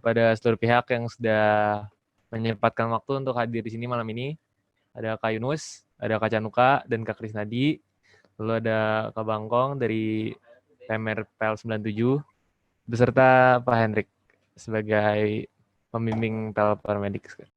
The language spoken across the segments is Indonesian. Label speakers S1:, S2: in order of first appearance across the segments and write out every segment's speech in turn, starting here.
S1: pada seluruh pihak yang sudah menyempatkan waktu untuk hadir di sini malam ini. Ada Kak Yunus, ada Kak Canuka, dan Kak Krisnadi. Lalu ada Kak Bangkong dari PMR PL 97, beserta Pak Hendrik sebagai pembimbing PL Paramedic.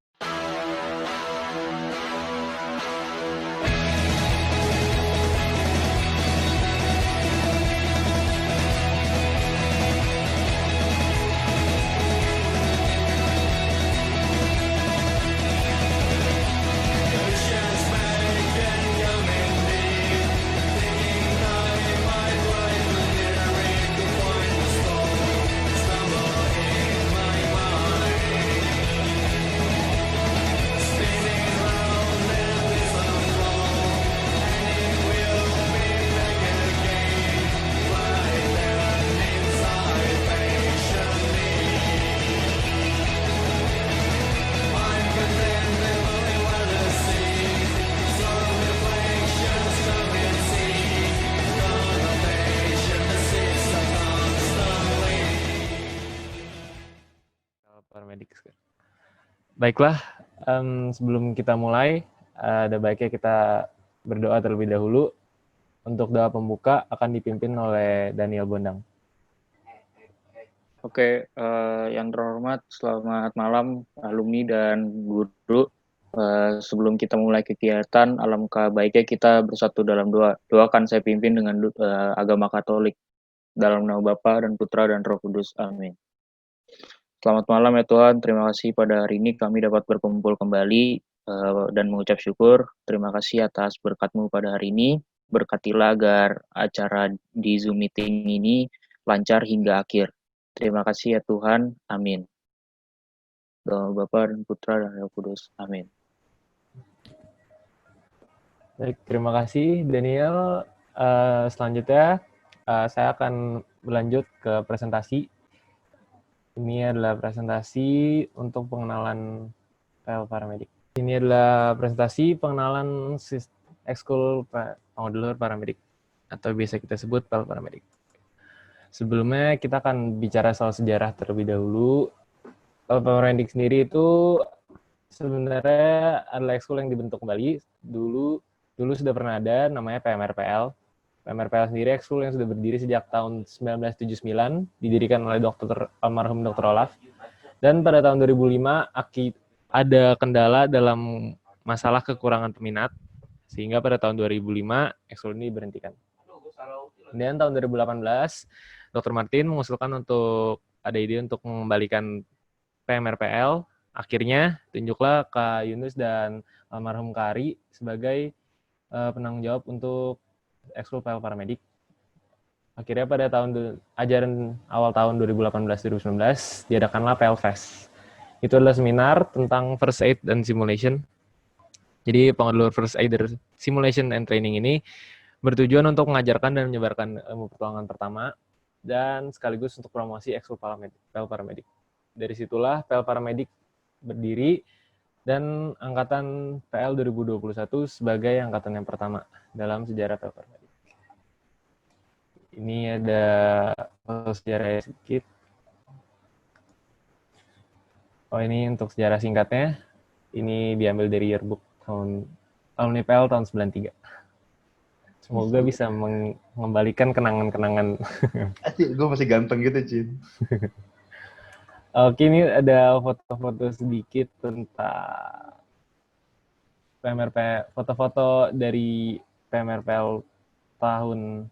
S1: Paramedics. Baiklah, sebelum kita mulai, ada baiknya kita berdoa terlebih dahulu. Untuk doa pembuka akan dipimpin oleh Daniel Bondang.
S2: Oke, yang terhormat, selamat malam alumni dan guru. Sebelum kita mulai kegiatan, alangkah baiknya kita bersatu dalam doa. Doakan saya pimpin dengan agama Katolik. Dalam nama Bapa dan Putra dan Roh Kudus. Amin. Selamat malam ya Tuhan, terima kasih pada hari ini kami dapat berkumpul kembali dan mengucap syukur. Terima kasih atas berkat-Mu pada hari ini. Berkatilah agar acara di Zoom meeting ini lancar hingga akhir. Terima kasih ya Tuhan. Amin. Dalam nama Bapa dan Putra dan Roh Kudus. Amin.
S1: Baik, terima kasih Daniel. Selanjutnya saya akan berlanjut ke presentasi. Ini adalah presentasi untuk pengenalan PL Paramedic. Ini adalah presentasi pengenalan ekskul pengadilan Paramedic atau biasa kita sebut PL Paramedic. Sebelumnya kita akan bicara soal sejarah terlebih dahulu. PL Paramedic sendiri itu sebenarnya adalah ekskul yang dibentuk kembali. Dulu sudah pernah ada namanya PMRPL. PMRPL sendiri ekskul yang sudah berdiri sejak tahun 1979, didirikan oleh almarhum Dr. Olaf. Dan pada tahun 2005 ada kendala dalam masalah kekurangan peminat, sehingga pada tahun 2005 ekskul ini diberhentikan. Kemudian tahun 2018, Dr. Martin mengusulkan untuk ada ide untuk mengembalikan PMRPL. Akhirnya tunjuklah Kak Yunus dan almarhum Kak Ari sebagai penanggung jawab untuk ekskul PL Paramedic. Akhirnya pada awal tahun 2018-2019 diadakanlah PL Fest. Itu adalah seminar tentang first aid dan simulation. Jadi pengadilan first aider simulation and training ini bertujuan untuk mengajarkan dan menyebarkan ilmu pertolongan pertama dan sekaligus untuk promosi ekskul PL Paramedic. Dari situlah PL Paramedic berdiri dan angkatan PL 2021 sebagai angkatan yang pertama dalam sejarah PL Paramedic. Ini ada sejarah sedikit. Oh, ini untuk sejarah singkatnya. Ini diambil dari yearbook alumni PL tahun 93. Semoga bisa mengembalikan kenangan-kenangan.
S3: Gue masih ganteng gitu, Cin.
S1: Oke, ini ada foto-foto sedikit tentang PMRP, foto-foto dari PMRPL tahun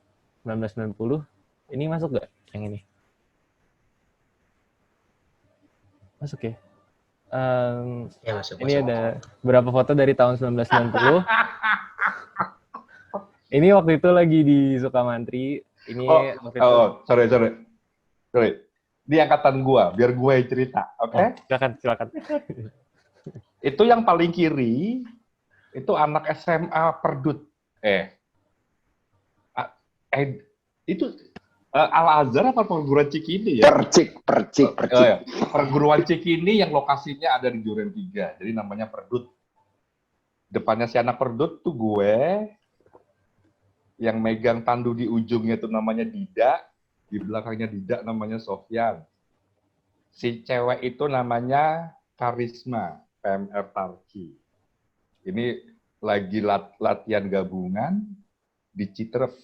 S1: 1990. Ini masuk nggak yang ini? Masuk ya?
S3: Ya masuk.
S1: Ini ada beberapa foto dari tahun 1990. Ini waktu itu lagi di Sukamantri. Ini
S3: sorry. Di angkatan gua, biar gue yang cerita, oke?
S1: Silakan.
S3: Itu yang paling kiri, itu anak SMA Perdut. Itu Al-Azhar apa perguruan Cikini ya?
S4: Percik.
S3: Oh, ya. Perguruan Cikini yang lokasinya ada di Duren 3, jadi namanya Perdut. Depannya si anak Perdut tuh gue, yang megang tandu di ujungnya itu namanya Dida, di belakangnya Dida namanya Sofyan. Si cewek itu namanya Karisma, PMR Tarki. Ini lagi latihan gabungan di Citref.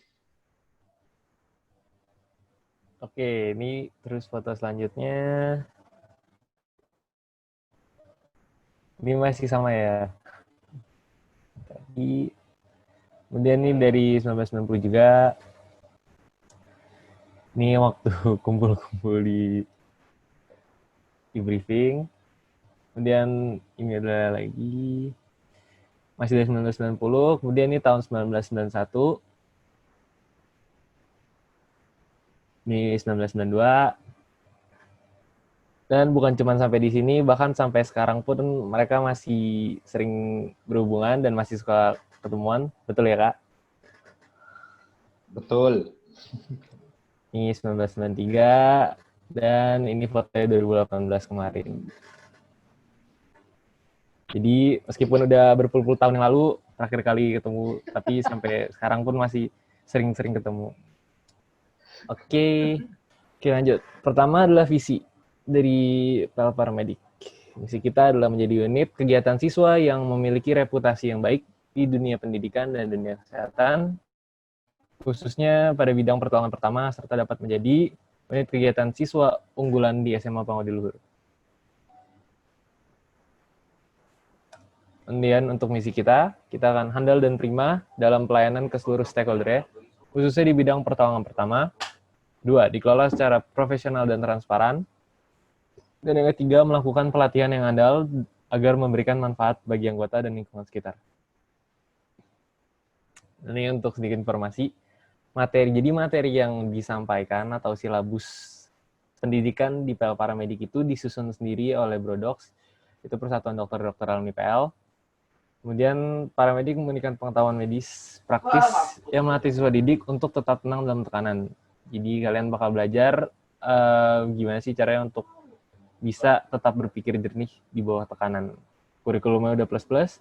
S1: Oke, ini terus foto selanjutnya. Ini masih sama ya. Tadi. Kemudian ini dari 1990 juga. Ini waktu kumpul-kumpul di briefing. Kemudian ini adalah lagi masih dari 1990. Kemudian ini tahun 1991. Ini 1992. Dan bukan cuma sampai di sini, bahkan sampai sekarang pun mereka masih sering berhubungan dan masih suka ketemuan. Betul ya, Kak?
S3: Betul.
S1: Ini 1993, dan ini fotonya 2018 kemarin. Jadi meskipun udah berpuluh-puluh tahun yang lalu terakhir kali ketemu, tapi sampai sekarang pun masih sering-sering ketemu. Oke, lanjut. Pertama adalah visi dari PL Paramedik. Misi kita adalah menjadi unit kegiatan siswa yang memiliki reputasi yang baik di dunia pendidikan dan dunia kesehatan, khususnya pada bidang pertolongan pertama, serta dapat menjadi unit kegiatan siswa unggulan di SMA Pangudi Luhur. Kemudian untuk misi kita akan handal dan prima dalam pelayanan ke seluruh stakeholder, khususnya di bidang pertolongan pertama. 2, dikelola secara profesional dan transparan. Dan yang ketiga, melakukan pelatihan yang andal agar memberikan manfaat bagi anggota dan lingkungan sekitar. Ini untuk sedikit informasi. Jadi materi yang disampaikan atau silabus pendidikan di PL Paramedik itu disusun sendiri oleh Brodox, itu Persatuan Dokter Alumni PL. Kemudian Paramedik memberikan pengetahuan medis praktis yang melatih siswa didik untuk tetap tenang dalam tekanan. Jadi kalian bakal belajar gimana sih caranya untuk bisa tetap berpikir jernih di bawah tekanan. Kurikulumnya udah plus-plus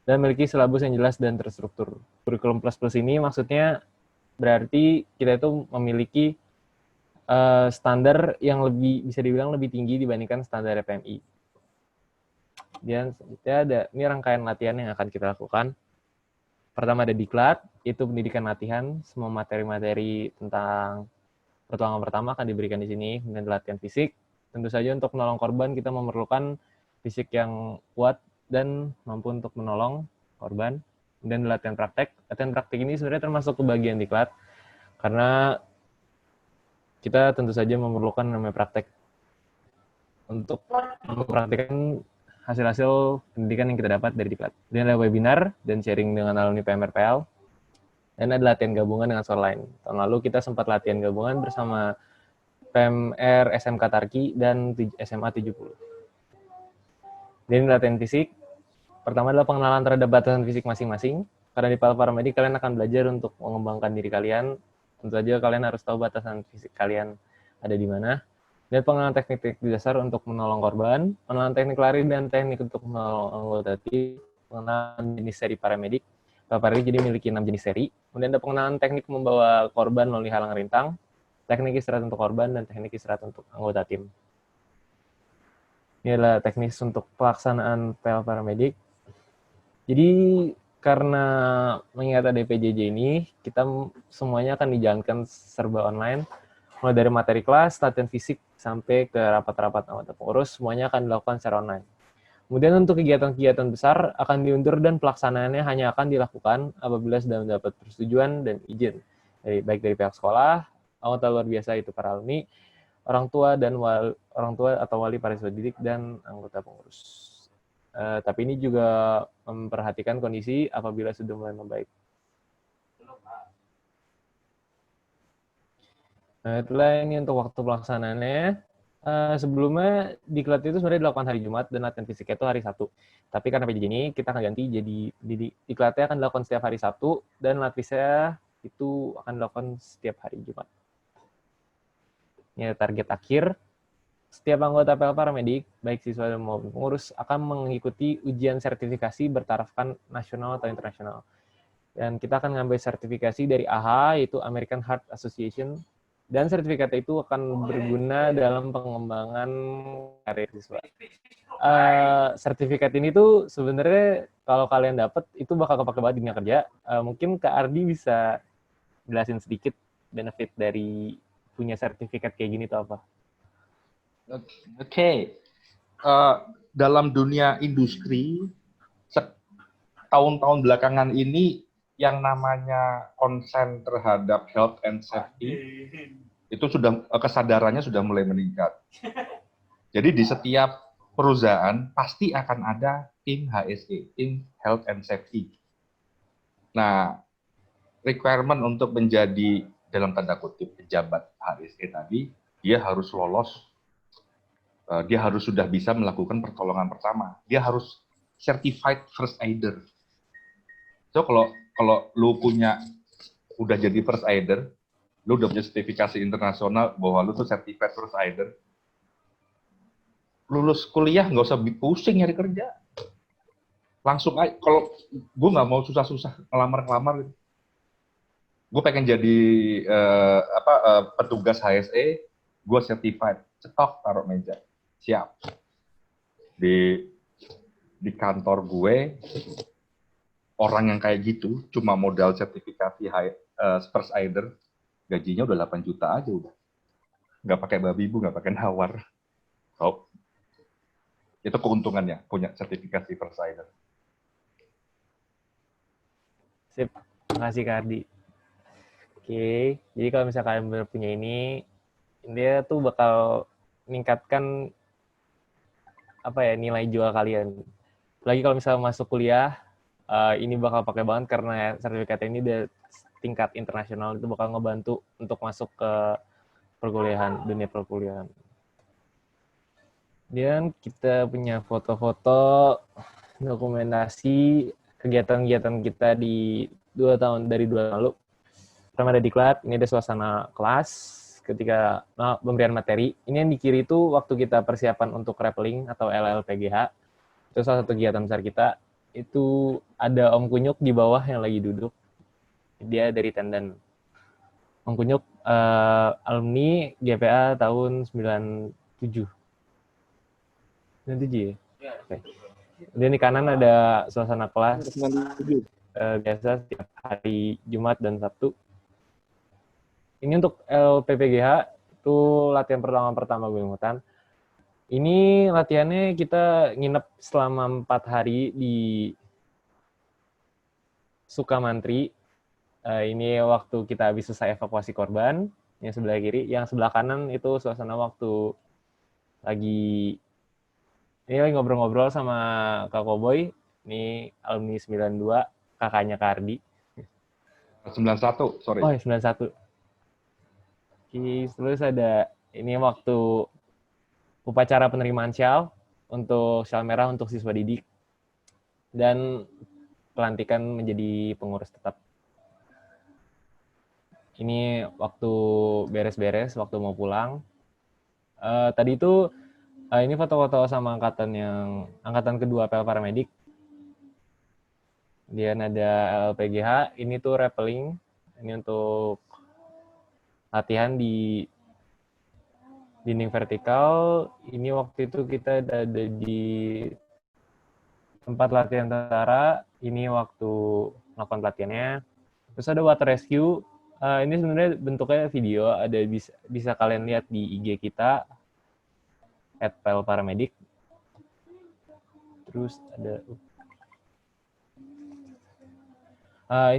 S1: dan memiliki silabus yang jelas dan terstruktur. Kurikulum plus-plus ini maksudnya berarti kita itu memiliki standar yang lebih, bisa dibilang lebih tinggi dibandingkan standar PMI. Dan selanjutnya ada ini rangkaian latihan yang akan kita lakukan. Pertama ada diklat, itu pendidikan latihan, semua materi-materi tentang pertolongan pertama akan diberikan di sini. Kemudian latihan fisik, tentu saja untuk menolong korban kita memerlukan fisik yang kuat dan mampu untuk menolong korban. Kemudian latihan praktek ini sebenarnya termasuk ke bagian diklat, karena kita tentu saja memerlukan namanya praktek untuk mempraktikkan hasil-hasil pendidikan yang kita dapat dari diklat. Dan ada webinar dan sharing dengan alumni PMRPL. Dan ada latihan gabungan dengan sekolah lain. Tahun lalu kita sempat latihan gabungan bersama PMR SMK Tarki dan SMA 70. Jadi latihan fisik. Pertama adalah pengenalan terhadap batasan fisik masing-masing. Karena di PL Paramedik kalian akan belajar untuk mengembangkan diri kalian. Tentu saja kalian harus tahu batasan fisik kalian ada di mana. Dan pengenalan teknik dasar untuk menolong korban, pengenalan teknik lari dan teknik untuk menolong anggota tim, pengenalan jenis seri paramedik. Paramedik jadi memiliki 6 jenis seri. Kemudian ada pengenalan teknik membawa korban melalui halang rintang, teknik istirahat untuk korban, dan teknik istirahat untuk anggota tim. Ini adalah teknis untuk pelaksanaan PL Paramedik. Jadi karena mengingat ada PJJ ini, kita semuanya akan dijalankan serba online. Mulai dari materi kelas, latihan fisik, sampai ke rapat-rapat anggota pengurus, semuanya akan dilakukan secara online. Kemudian untuk kegiatan-kegiatan besar akan diundur dan pelaksanaannya hanya akan dilakukan apabila sudah mendapat persetujuan dan izin, baik dari pihak sekolah, anggota luar biasa itu para alumni, orang tua atau wali para siswa didik, dan anggota pengurus. Tapi ini juga memperhatikan kondisi apabila sudah mulai membaik. Nah, itulah ini untuk waktu pelaksanaannya. Sebelumnya diklat itu sebenarnya dilakukan hari Jumat dan latihan fisiknya itu hari Sabtu. Tapi karena PJJ ini kita akan ganti jadi diklatnya akan dilakukan setiap hari Sabtu dan latihannya itu akan dilakukan setiap hari Jumat. Ini target akhir. Setiap anggota PL Paramedik, baik siswa maupun pengurus, akan mengikuti ujian sertifikasi bertarafkan nasional atau internasional. Dan kita akan ngambil sertifikasi dari AHA, yaitu American Heart Association, Dan sertifikat itu akan berguna dalam pengembangan karir siswa. Sertifikat ini tuh sebenarnya kalau kalian dapat itu bakal kepake banget di dunia kerja. Mungkin Kak Ardi bisa jelasin sedikit benefit dari punya sertifikat kayak gini tuh apa?
S3: Oke. Dalam dunia industri, tahun-tahun belakangan ini yang namanya konsen terhadap health and safety itu sudah kesadarannya sudah mulai meningkat. Jadi di setiap perusahaan pasti akan ada tim HSE, tim health and safety. Nah, requirement untuk menjadi dalam tanda kutip pejabat HSE tadi, dia harus lolos, dia harus sudah bisa melakukan pertolongan pertama, dia harus certified first aider. So kalau lu udah jadi first aider, lu udah punya sertifikasi internasional bahwa lu tuh certified first aider, lulus kuliah nggak usah pusing nyari kerja, langsung aja. Kalau gue nggak mau susah-susah ngelamar gitu. Gue pengen jadi petugas HSE, gue certified, cetok taruh meja, siap. Di kantor gue orang yang kayak gitu cuma modal sertifikasi first aider, gajinya udah 8 juta aja udah, nggak pakai babi ibu, nggak pakai nawar. So, itu keuntungannya punya sertifikasi first aider.
S1: Sip, makasih Kak Ardi. Oke, jadi kalau misalnya kalian benar punya ini, dia tuh bakal meningkatkan nilai jual kalian. Lagi kalau misalnya masuk kuliah, ini bakal pakai banget karena sertifikat ini udah tingkat internasional, itu bakal ngebantu untuk masuk ke dunia perkuliahan. Dan kita punya foto-foto dokumentasi kegiatan-kegiatan kita di 2 tahun lalu. Pertama ada diklat, ini ada suasana kelas ketika pemberian materi. Ini yang di kiri itu waktu kita persiapan untuk rappelling atau LLPGH. Itu salah satu kegiatan besar kita. Itu ada Om Kunyuk di bawah yang lagi duduk. Dia dari Tenden. Om Kunyuk alumni GPA tahun 97. 97 ya? Oke. Kemudian di kanan ada suasana kelas. Biasa setiap hari Jumat dan Sabtu. Ini untuk LPPGH, itu latihan pertama gue ikutan. Ini latihannya kita nginep selama 4 hari di Sukamantri. Ini waktu kita habis selesai evakuasi korban, yang sebelah kiri. Yang sebelah kanan itu suasana waktu lagi ngobrol-ngobrol sama Kak Koboy. Ini alumni 92, kakaknya Kak Ardi.
S3: 91, sorry.
S1: Oh, 91. Terus ada ini waktu upacara penerimaan syal untuk syal merah untuk siswa didik dan pelantikan menjadi pengurus tetap. Ini waktu beres-beres, waktu mau pulang. Tadi itu ini foto-foto sama angkatan kedua PL Paramedik. Kemudian ada LPGH, ini tuh rappelling, ini untuk latihan di dinding vertikal. Ini waktu itu kita ada di tempat latihan tentara. Ini waktu melakukan pelatihannya. Terus ada water rescue. Ini sebenarnya bentuknya video. Ada bisa kalian lihat di IG kita @pelparamedik. Terus ada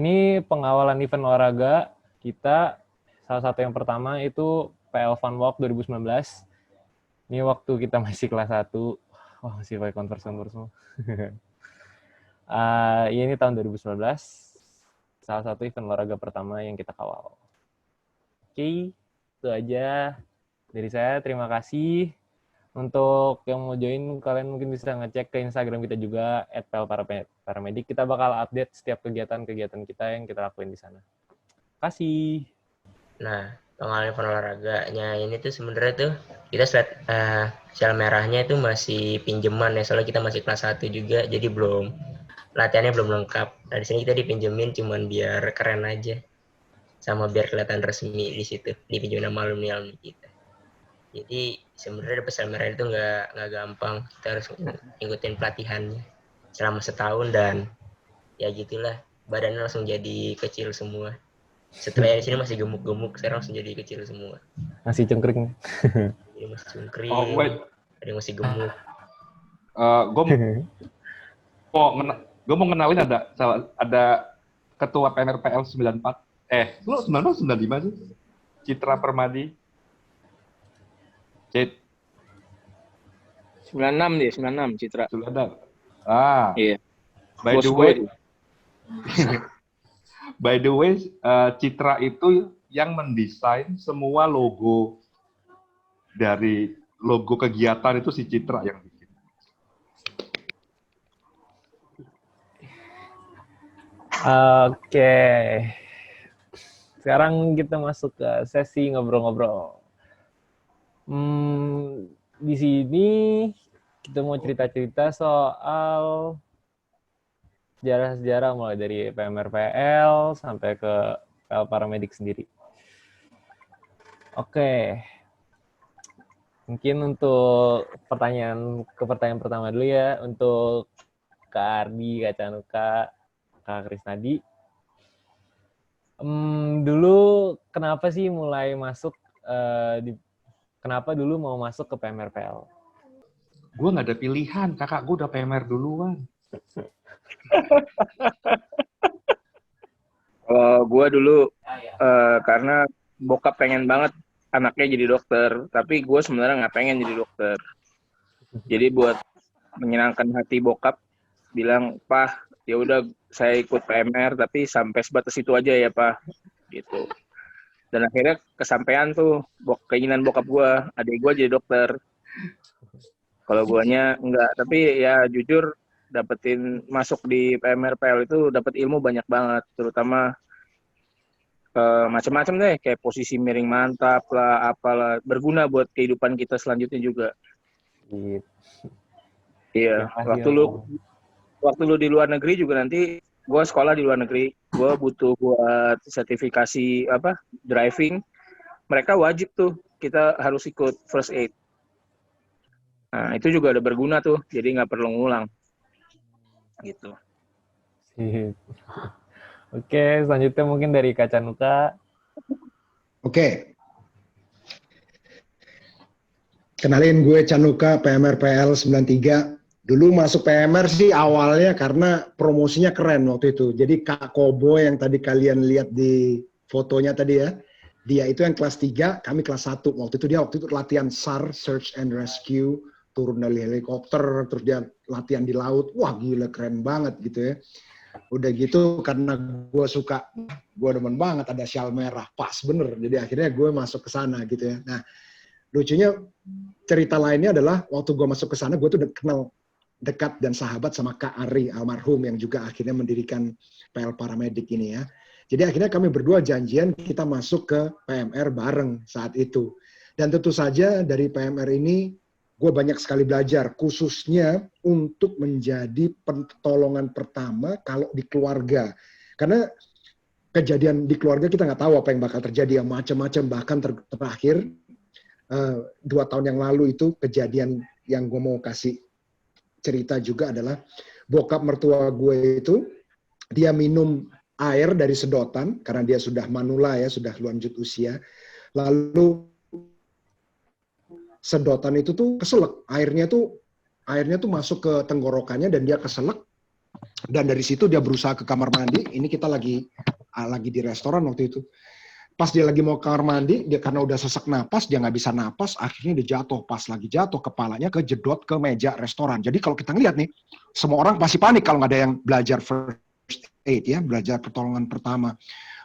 S1: ini pengawalan event olahraga kita. Salah satu yang pertama itu PL Fun Walk 2019. Ini waktu kita masih kelas 1. Wah, masih pakai Converse semua. Ini tahun 2019. Salah satu event olahraga pertama yang kita kawal. Oke, itu aja dari saya. Terima kasih. Untuk yang mau join, kalian mungkin bisa ngecek ke Instagram kita juga @pelparamedik. Kita bakal update setiap kegiatan-kegiatan kita yang kita lakuin di sana. Terima kasih.
S4: Nah, pengalaman event olahraganya ini tuh sebenarnya tuh kita syal merahnya itu masih pinjeman ya, soalnya kita masih kelas 1 juga, jadi latihannya belum lengkap. Nah, di sini kita dipinjemin cuman biar keren aja. sama biar kelihatan resmi di situ di pinjaman alumni kita. Jadi sebenarnya dapat sel merah itu nggak gampang, kita harus ngikutin pelatihannya selama setahun dan ya gitulah, badannya langsung jadi kecil semua. Setelah di sini masih gemuk-gemuk, sekarang langsung jadi kecil semua.
S1: Masih cengkring.
S4: Jadi masih cungkring,
S3: Oh, wait.
S4: ada yang masih gemuk.
S3: Gue mau kenalin ada ketua PMRPL 94. Lu 94 95 sih? Citra Permadi. Cit,
S2: 96 dia, 96 Citra.
S3: 96.
S2: Iya.
S3: By
S2: Bos
S3: the
S2: gue
S3: way,
S2: itu.
S3: by the way, Citra itu yang mendesain semua logo dari logo kegiatan itu si Citra yang bikin.
S1: Oke. Sekarang kita masuk ke sesi ngobrol-ngobrol. Di sini kita mau cerita-cerita soal sejarah-sejarah mulai dari PMRPL sampai ke PL Paramedik sendiri. Oke. Mungkin untuk pertanyaan pertama dulu ya, untuk Kak Ardi, Kak Canuka, Kak Krisnadi. Dulu kenapa sih mulai masuk, kenapa dulu mau masuk ke PMRPL?
S3: Gue nggak ada pilihan, kakak gue udah PMR duluan.
S2: Gue dulu karena bokap pengen banget anaknya jadi dokter, tapi gue sebenarnya nggak pengen jadi dokter. Jadi buat menyenangkan hati bokap, bilang, "Pah, ya udah saya ikut PMR, tapi sampai sebatas itu aja ya, Pak." Gitu. Dan akhirnya kesampaian tuh keinginan bokap gue, adik gue jadi dokter. Kalau guanya enggak, tapi ya jujur dapetin masuk di PMRPL itu dapat ilmu banyak banget, terutama macam-macam deh, kayak posisi miring mantap lah, apalah, berguna buat kehidupan kita selanjutnya juga.
S1: Gitu.
S2: Iya, waktu lu di luar negeri juga nanti, gue sekolah di luar negeri, gue butuh buat sertifikasi driving, mereka wajib tuh kita harus ikut first aid. Nah, itu juga ada berguna tuh, jadi nggak perlu ngulang. Gitu.
S1: Oke, selanjutnya mungkin dari Kak Canuka.
S5: Oke. Kenalin, gue Canuka, PMRPL 93. Dulu masuk PMR sih awalnya karena promosinya keren waktu itu. Jadi Kak Kobo yang tadi kalian lihat di fotonya tadi ya, dia itu yang kelas 3, kami kelas 1. Waktu itu latihan SAR, Search and Rescue, turun dari helikopter, terus dia latihan di laut. Wah, gila, keren banget gitu ya. Udah gitu karena gue demen banget ada syal merah, pas bener. Jadi akhirnya gue masuk ke sana gitu ya. Nah, lucunya cerita lainnya adalah waktu gue masuk ke sana, gue tuh kenal dekat dan sahabat sama Kak Ari almarhum yang juga akhirnya mendirikan PL Paramedik ini ya. Jadi akhirnya kami berdua janjian kita masuk ke PMR bareng saat itu. Dan tentu saja dari PMR ini gue banyak sekali belajar, khususnya untuk menjadi pertolongan pertama kalau di keluarga. Karena kejadian di keluarga kita nggak tahu apa yang bakal terjadi, yang macam-macam. Bahkan terakhir 2 tahun yang lalu itu kejadian yang gue mau kasih cerita juga adalah bokap mertua gue itu, dia minum air dari sedotan karena dia sudah manula ya, sudah lanjut usia. Lalu sedotan itu tuh keselak, airnya tuh masuk ke tenggorokannya dan dia keselak, dan dari situ dia berusaha ke kamar mandi. Ini kita lagi di restoran waktu itu. Pas dia lagi mau ke kamar mandi, dia karena udah sesak napas, dia nggak bisa napas, akhirnya dia jatuh. Pas lagi jatuh, kepalanya kejedot ke meja restoran. Jadi kalau kita ngeliat nih, semua orang pasti panik kalau nggak ada yang belajar first aid ya, belajar pertolongan pertama.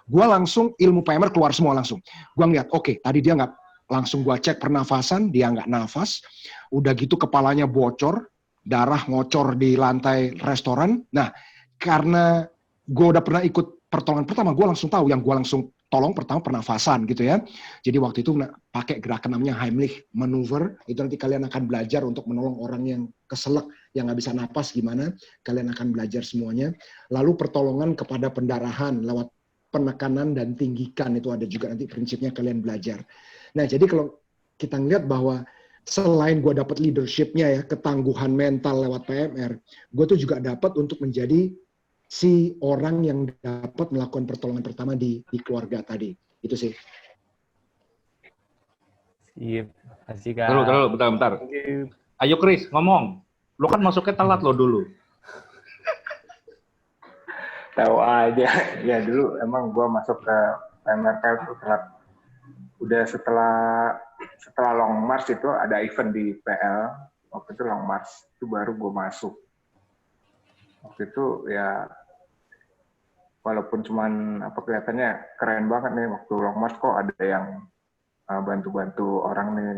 S5: Gua langsung ilmu PMR keluar semua langsung. Gua ngeliat, oke, tadi dia nggak, langsung gua cek pernafasan, dia nggak nafas. Udah gitu kepalanya bocor, darah ngocor di lantai restoran. Nah, karena gue udah pernah ikut pertolongan pertama, gue langsung tahu yang gue langsung tolong pertama pernafasan gitu ya. Jadi waktu itu pakai gerakan namanya Heimlich maneuver. Itu nanti kalian akan belajar untuk menolong orang yang keselak, yang nggak bisa napas gimana. Kalian akan belajar semuanya. Lalu pertolongan kepada pendarahan lewat penekanan dan tinggikan, itu ada juga nanti prinsipnya kalian belajar. Nah, jadi kalau kita ngeliat bahwa selain gue dapat leadership-nya ya, ketangguhan mental lewat PMR, gue tuh juga dapat untuk menjadi si orang yang dapat melakukan pertolongan pertama di keluarga tadi. Itu sih.
S1: Sip. Kasih Kak.
S3: Terus, bentar. Ayo Chris, ngomong. Lu kan masuknya telat lo dulu.
S6: Tahu aja. Ya dulu emang gue masuk ke PMRPL itu telat. Udah setelah Long March itu ada event di PL. Waktu itu Long March itu baru gue masuk. Waktu itu ya walaupun cuman kelihatannya keren banget nih waktu Long March kok ada yang bantu-bantu orang nih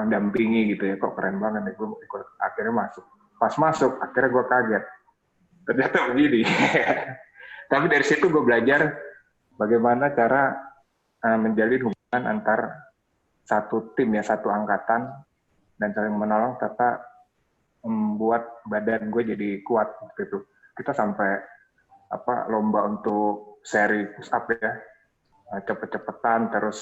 S6: dampingi gitu ya, kok keren banget nih, gue ikut, akhirnya masuk. Pas masuk akhirnya gue kaget ternyata begini. Tapi dari situ gue belajar bagaimana cara menjalin hubungan antar satu tim ya, satu angkatan, dan saling menolong serta membuat badan gue jadi kuat gitu. Kita sampai lomba untuk seri push up ya, cepet-cepetan terus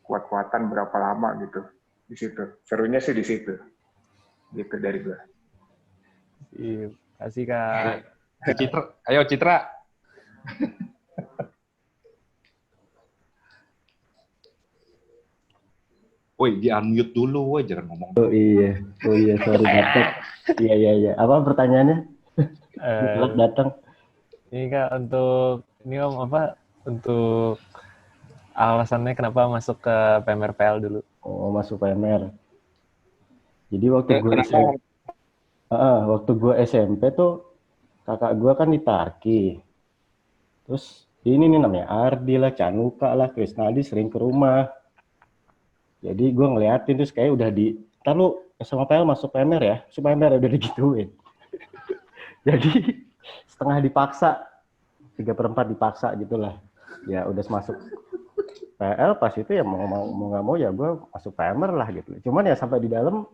S6: kuat-kuatan berapa lama gitu. Di situ serunya sih di situ gitu dari gue.
S1: Iya, kasih Kak.
S3: Citra, ayo Citra. Woi, di unmute dulu, woi, jangan ngomong.
S7: Oh iya, sorry datang. Iya. Apa pertanyaannya? Telat datang.
S1: Ini Kak, untuk alasannya kenapa masuk ke PMRPL dulu?
S7: Oh, masuk PMR. Jadi waktu gue SMP tuh kakak gue kan di Tarki. Terus ini nih namanya Ardi lah, Canuka lah, Krisnadi sering ke rumah. Jadi gue ngeliatin terus kayak udah lu sama PL masuk PMR ya, supaya PMR udah digituin. Jadi setengah dipaksa, 3/4 dipaksa gitulah. Ya udah masuk PL, pas itu ya mau nggak mau ya gue masuk PMR lah gitu. Cuman ya sampai di dalam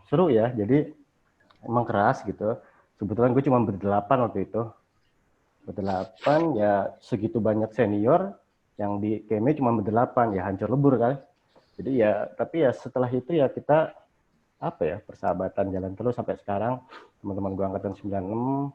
S7: seru ya, jadi emang keras gitu. Kebetulan gue cuma berdelapan waktu itu. Berdelapan ya, segitu banyak senior, yang di KME cuma berdelapan, ya hancur lebur kan. Jadi ya, tapi ya setelah itu ya kita persahabatan jalan terus sampai sekarang. Teman-teman gue angkatan 96,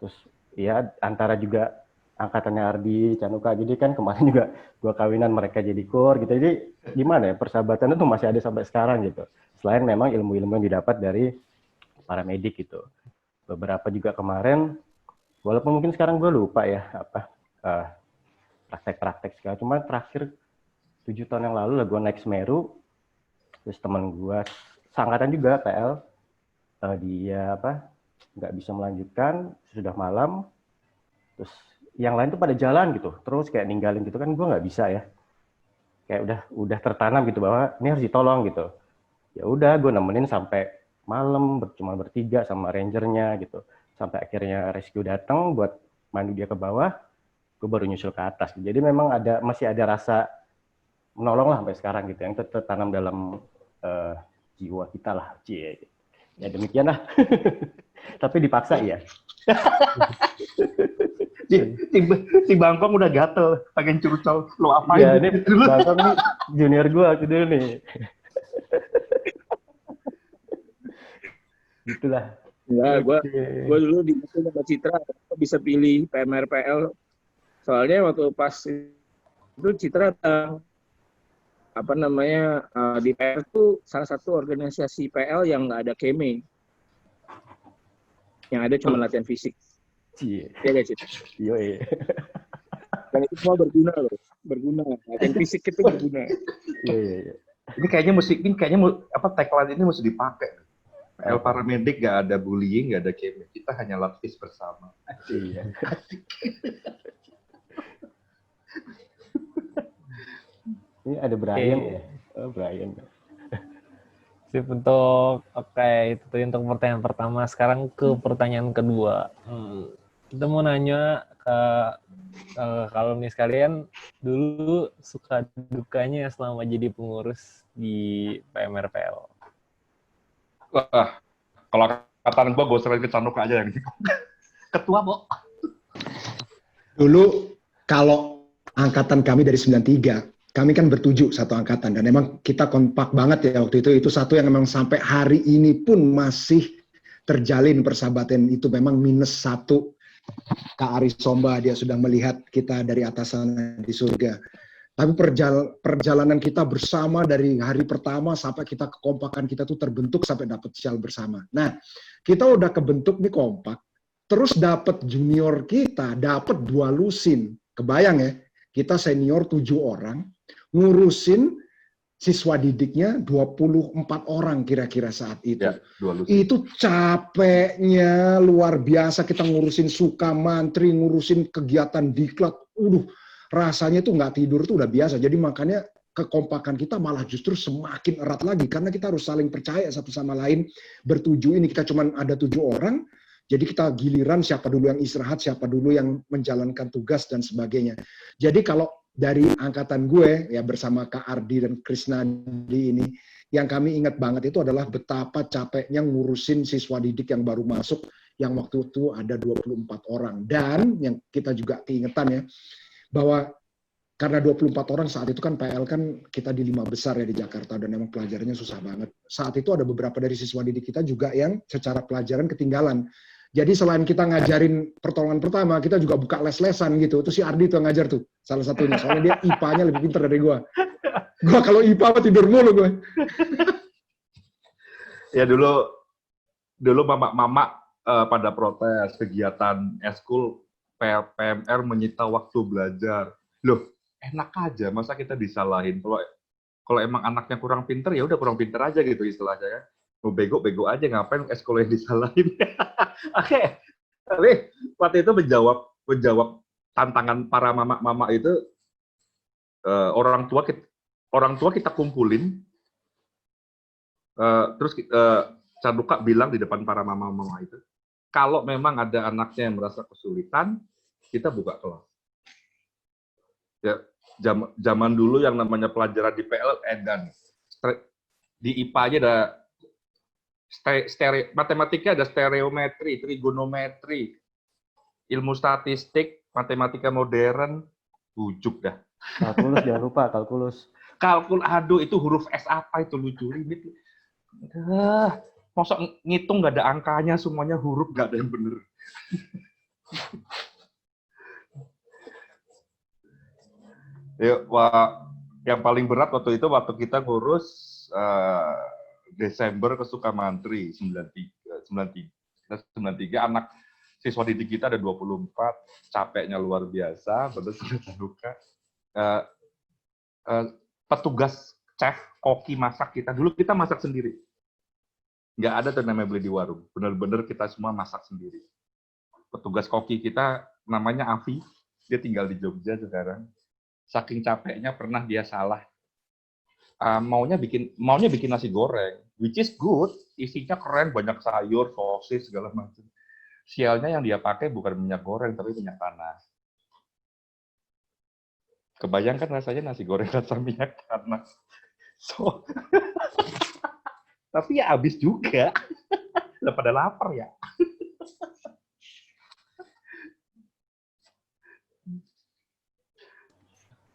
S7: terus ya antara juga angkatannya Ardi, Canuka, jadi kan kemarin juga gua kawinan mereka jadi core gitu. Jadi gimana ya, persahabatan itu masih ada sampai sekarang gitu. Selain memang ilmu-ilmu yang didapat dari para medik gitu. Beberapa juga kemarin, walaupun mungkin sekarang gue lupa ya praktek-praktek segala. Cuma terakhir 7 tahun yang lalu lah gue naik Semeru, terus teman gue seangkatan juga PL, dia nggak bisa melanjutkan, sudah malam, terus yang lain tuh pada jalan gitu, terus kayak ninggalin gitu kan, gue nggak bisa ya, kayak udah tertanam gitu bahwa ini harus ditolong gitu. Ya udah, gue nemenin sampai malam, cuma bertiga sama rangernya gitu, sampai akhirnya rescue datang buat mandu dia ke bawah, gue baru nyusul ke atas. Jadi memang masih ada rasa menolong lah sampai sekarang gitu, yang tertanam dalam jiwa kita lah, cie. Ya demikian lah. Tapi dipaksa ya.
S3: Si Bangkong udah gatel, pengen curcol. Lo apain?
S7: Ya, ini Bangkong nih junior gue waktu dulu nih. Gitulah.
S2: Ya, gue dulu di sama Citra bisa pilih PMRPL. Soalnya waktu pas itu Citra di PL itu salah satu organisasi PL yang nggak ada KME. Yang ada cuma latihan fisik.
S7: Iya.
S2: Iya guys itu.
S7: Iya.
S2: Dan itu semua berguna. Latihan fisik itu berguna.
S7: Iya.
S3: Ini kayaknya tagline ini mesti dipakai. PL Paramedik nggak ada bullying, nggak ada KME. Kita hanya latih bersama.
S7: Iya. Ini ada Brian ya. Oh, Brian.
S1: Sip, itu untuk pertanyaan pertama. Sekarang ke pertanyaan kedua. Kita mau nanya ke alumni sekalian, dulu suka dukanya selama jadi pengurus di PMRPL.
S3: Wah, kalau angkatan gue sering ke Canuka aja yang ketua, Bo.
S5: Dulu kalau angkatan kami dari 93, kami kan bertujuh satu angkatan dan emang kita kompak banget ya waktu itu. Itu satu yang memang sampai hari ini pun masih terjalin persahabatan itu, memang -1. Kak Ari Somba dia sudah melihat kita dari atas sana di surga. Tapi perjalanan kita bersama dari hari pertama sampai kita kekompakan kita tuh terbentuk sampai dapat sial bersama. Nah, kita udah kebentuk nih kompak, terus dapat junior kita, dapat 2 lusin. Kebayang ya, kita senior 7 orang, ngurusin siswa didiknya 24 orang kira-kira saat itu.
S3: Ya, 2 lusin.
S5: Itu capeknya luar biasa, kita ngurusin suka mantri, ngurusin kegiatan diklat. Rasanya tuh nggak tidur tuh udah biasa. Jadi makanya kekompakan kita malah justru semakin erat lagi karena kita harus saling percaya satu sama lain. Bertujuh ini kita cuma ada 7 orang. Jadi kita giliran siapa dulu yang istirahat, siapa dulu yang menjalankan tugas dan sebagainya. Jadi kalau dari angkatan gue ya bersama Kak Ardi dan Krisnadi ini, yang kami ingat banget itu adalah betapa capeknya ngurusin siswa didik yang baru masuk, yang waktu itu ada 24 orang. Dan yang kita juga keingetan ya, bahwa karena 24 orang saat itu kan PL kan kita di 5 besar ya di Jakarta dan memang pelajarannya susah banget. Saat itu ada beberapa dari siswa didik kita juga yang secara pelajaran ketinggalan. Jadi selain kita ngajarin pertolongan pertama, kita juga buka les-lesan gitu. Itu si Ardi tuh yang ngajar tuh, salah satunya. Soalnya dia IPA-nya lebih pintar dari gue. Gue kalau IPA mah tidur mulu gue.
S3: Ya dulu mama pada protes kegiatan eskul PMR menyita waktu belajar. Loh, enak aja, masa kita disalahin? Kalau emang anaknya kurang pinter, ya udah kurang pinter aja gitu istilahnya ya. Mau bego aja, ngapain eskul yang disalahin? Oke, tapi waktu itu menjawab tantangan para mama itu, orang tua kita kumpulin, terus Canduka bilang di depan para mama-mama itu, kalau memang ada anaknya yang merasa kesulitan, kita buka kelas. Ya, zaman dulu yang namanya pelajaran di PL dan di IPA aja ada matematika, ada stereometri, trigonometri, ilmu statistik, matematika modern, ujuk dah.
S7: Kalkulus jangan lupa, kalkulus.
S3: Aduh itu huruf S apa itu lucu limit. Masa ngitung nggak ada angkanya, semuanya huruf, nggak ada yang bener. Ya, yang paling berat waktu itu waktu kita ngurus Desember ke Sukamantri 93 anak siswa didik kita ada 24, capeknya luar biasa, terus luka. Petugas chef, koki masak kita dulu kita masak sendiri. Nggak ada tuh namanya beli di warung, bener-bener kita semua masak sendiri. Petugas koki kita namanya Avi, dia tinggal di Jogja sekarang. Saking capeknya pernah dia salah, maunya bikin nasi goreng, which is good, isinya keren, banyak sayur, sosis segala macam. Sialnya yang dia pakai bukan minyak goreng tapi minyak tanah. Kebayangkan rasanya nasi goreng rasa minyak tanah. So tapi ya habis juga. Udah pada lapar ya.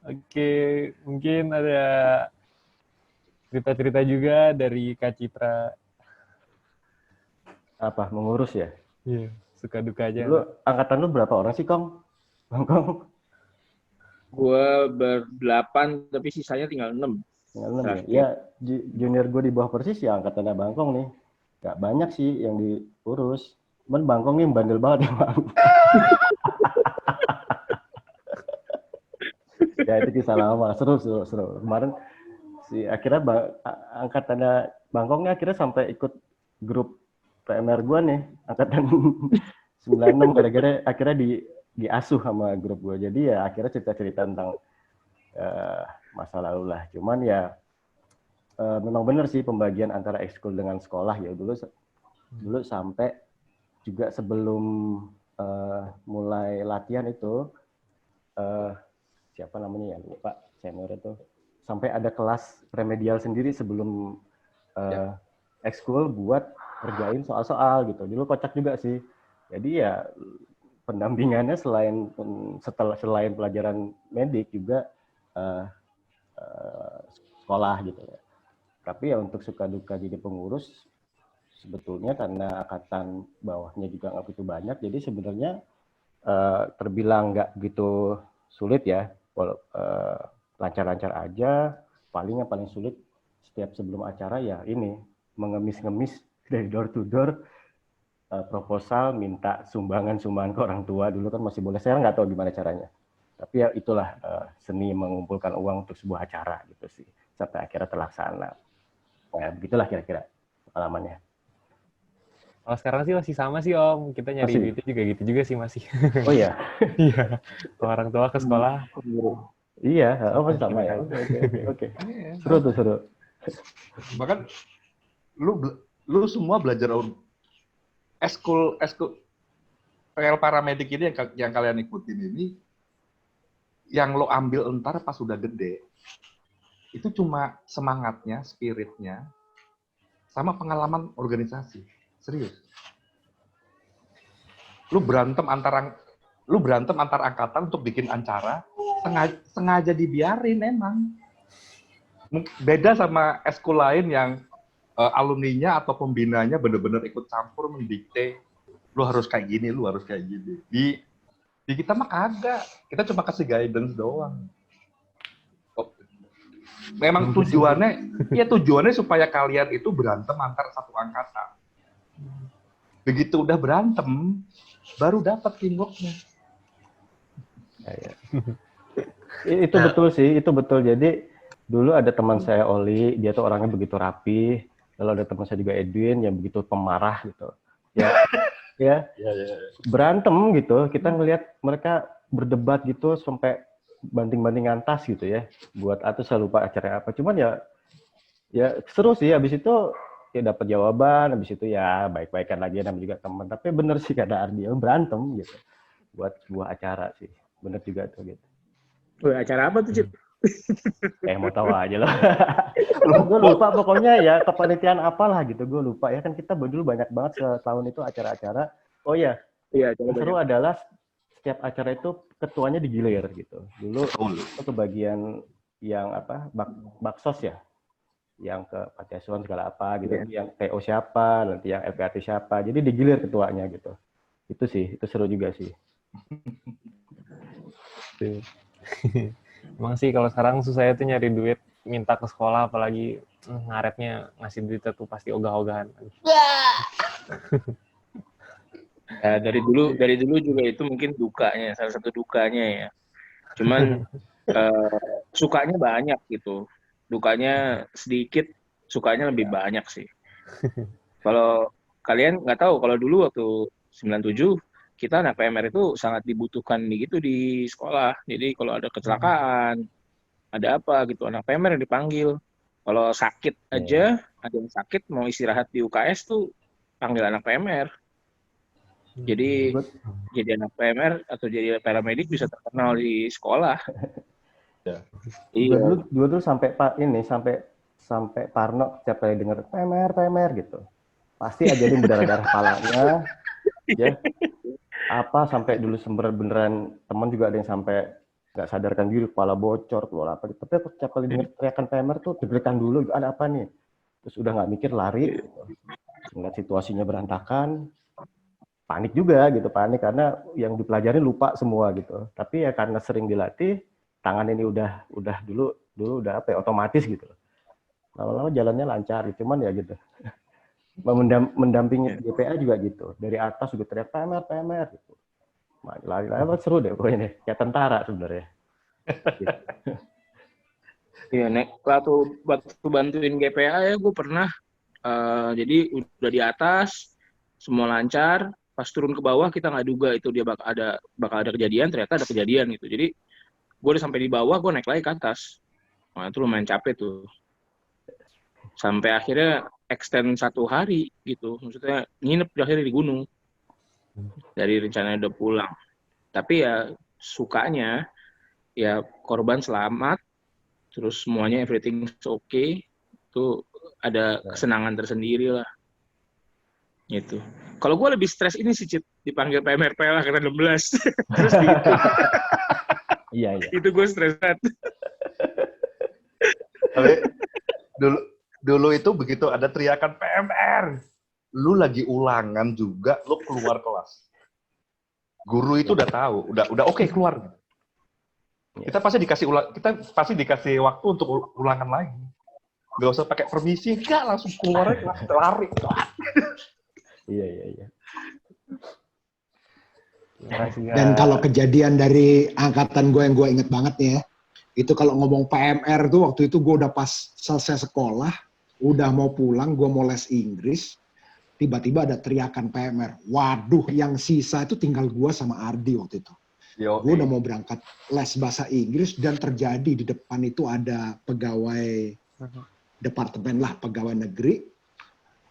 S1: Oke, mungkin ada cerita-cerita juga dari Kak Citra.
S7: Apa, mengurus ya?
S1: Iya, suka duka aja.
S7: Lu, angkatan lu berapa orang sih, Kong? Bang Kong?
S2: Gue ber-8, tapi sisanya tinggal 6.
S7: Tinggal 6 ya? Ya, junior gue di bawah persis ya angkatannya Bangkong nih. Gak banyak sih yang diurus. Cuman Bangkong nih bandel banget ya, Bang. Ya itu kisah lama, seru. Kemarin akhirnya angkatannya Bangkongnya akhirnya sampai ikut grup PMR gue nih, angkatan 96 gara-gara akhirnya diasuh sama grup gue. Jadi ya akhirnya cerita-cerita tentang masa lalu lah. Cuman ya memang benar sih pembagian antara ekskul dengan sekolah ya dulu sampai juga sebelum mulai latihan itu siapa namanya ya lupa senior itu sampai ada kelas remedial sendiri sebelum ekskul buat kerjain soal-soal gitu. Dulu kocak juga sih. Jadi ya pendampingannya selain pelajaran medik juga sekolah gitu ya. Tapi ya untuk suka duka jadi pengurus sebetulnya karena angkatan bawahnya juga nggak begitu banyak, jadi sebenarnya terbilang nggak begitu sulit ya, lancar-lancar aja. Paling yang paling sulit setiap sebelum acara ya ini mengemis-ngemis dari door to door, proposal minta sumbangan ke orang tua. Dulu kan masih boleh, saya nggak tahu gimana caranya. Tapi ya itulah seni mengumpulkan uang untuk sebuah acara gitu sih, sampai akhirnya terlaksana. Nah, begitulah kira-kira pengalamannya.
S1: Kalau sekarang sih masih sama sih Om, kita nyari
S7: Masih?
S1: duitnya juga gitu juga sih masih.
S7: Oh iya,
S1: Iya, orang tua ke sekolah.
S7: iya, masih sama ya. Oke. Seru.
S3: Bahkan lu semua belajar eskul PL paramedik ini yang kalian ikutin ini, yang lo ambil entar pas udah gede, itu cuma semangatnya, spiritnya, sama pengalaman organisasi. Serius. Lu berantem antar angkatan untuk bikin acara, sengaja dibiarin emang. Beda sama eskul lain yang alumninya atau pembinanya bener-bener ikut campur mendikte, lu harus kayak gini, lu harus kayak gini. Di kita mah kagak, kita cuma kasih guidance doang. Memang tujuannya supaya kalian itu berantem antar satu angkatan. Begitu udah berantem, baru dapat teamwork-nya.
S7: Ya. Itu betul sih, itu betul. Jadi dulu ada teman saya Oli, dia tuh orangnya begitu rapi. Lalu ada teman saya juga Edwin yang begitu pemarah gitu. Ya, berantem gitu. Kita ngelihat mereka berdebat gitu sampai banting-bantingan tas gitu ya. Buat atau saya lupa acara apa. Cuman ya seru sih. Habis itu ya dapat jawaban. Habis itu ya baik-baikan lagi, namanya juga teman. Tapi bener sih kata Ardi, berantem gitu. Buat sebuah acara sih. Bener juga tuh gitu.
S2: Acara apa tuh, Cip?
S7: Mau tahu aja loh. Gue lupa pokoknya ya kepanitiaan apalah gitu, gue lupa ya, kan kita dulu banyak banget setahun itu acara-acara. Oh ya, yang seru adalah setiap acara itu ketuanya digilir gitu. Dulu itu kebagian yang apa baksos ya, yang ke panti asuhan segala apa gitu, yang TO siapa, nanti yang LPRT siapa, jadi digilir ketuanya gitu. Itu sih, itu seru juga sih.
S1: Emang sih kalau sekarang susah itu nyari duit, minta ke sekolah apalagi ngaretnya ngasih duit itu pasti ogah-ogahan.
S2: Ya, dari dulu juga itu mungkin dukanya, salah satu dukanya ya. Cuman sukanya banyak gitu. Dukanya sedikit, sukanya lebih banyak sih. Kalau kalian nggak tahu, kalau dulu waktu 97 kita anak PMR itu sangat dibutuhkan gitu di sekolah. Jadi kalau ada kecelakaan, ada apa gitu, anak PMR yang dipanggil. Kalau sakit aja, ada yang sakit mau istirahat di UKS tuh panggil anak PMR. Jadi jadi anak PMR atau jadi paramedik bisa terkenal di sekolah.
S7: Iya. Gue tuh sampai sampai Parno setiap kali denger PMR gitu, pasti aja dia berdarah-darah palanya. Ya. Apa sampai dulu beneran teman juga ada yang sampai nggak sadarkan diri, kepala bocor, keluar apa gitu. Tapi setiap kali dengar teriakan PMR tuh deg-degan dulu, ada apa nih? Terus udah nggak mikir, lari. Gitu. Ngeliat situasinya berantakan, panik juga gitu, panik karena yang dipelajari lupa semua gitu. Tapi ya karena sering dilatih, tangan ini udah dulu udah apa ya, otomatis gitu. Lama-lama jalannya lancar, gitu. Cuman ya gitu. Mendampingi GPA juga gitu, dari atas juga teriak PMR gitu, lari-lari seru deh pokoknya nih, kayak tentara sebenarnya.
S2: Iya, waktu bantuin GPA ya gue pernah, jadi udah di atas, semua lancar, pas turun ke bawah kita nggak duga itu dia bakal ada kejadian, ternyata ada kejadian gitu. Jadi gue udah sampai di bawah, gue naik lagi ke atas. Nah, itu lumayan capek tuh. Sampai akhirnya extend 1 hari gitu, maksudnya nginep akhirnya di gunung dari rencananya udah pulang. Tapi ya sukanya ya korban selamat, terus semuanya everything okay, itu ada kesenangan tersendiri lah gitu. Kalau gue lebih stres ini sih, Cit, dipanggil PMRPL angkatan 16. Terus
S7: Iya.
S2: itu gue stres banget.
S3: Tapi dulu itu begitu ada teriakan PMR, lu lagi ulangan juga, lu keluar kelas. Guru itu udah tahu, udah oke, keluar. Kita pasti dikasih waktu untuk ulangan lagi. Gak usah pakai permisi, enggak, langsung keluar kelas, lari.
S7: Iya.
S5: Dan kalau kejadian dari angkatan gue yang gue inget banget nih ya, itu kalau ngomong PMR tuh waktu itu gue udah pas selesai sekolah, udah mau pulang, gue mau les Inggris, tiba-tiba ada teriakan PMR. Waduh, yang sisa itu tinggal gue sama Ardi waktu itu. Gue udah mau berangkat les bahasa Inggris dan terjadi di depan itu ada pegawai departemen lah, pegawai negeri.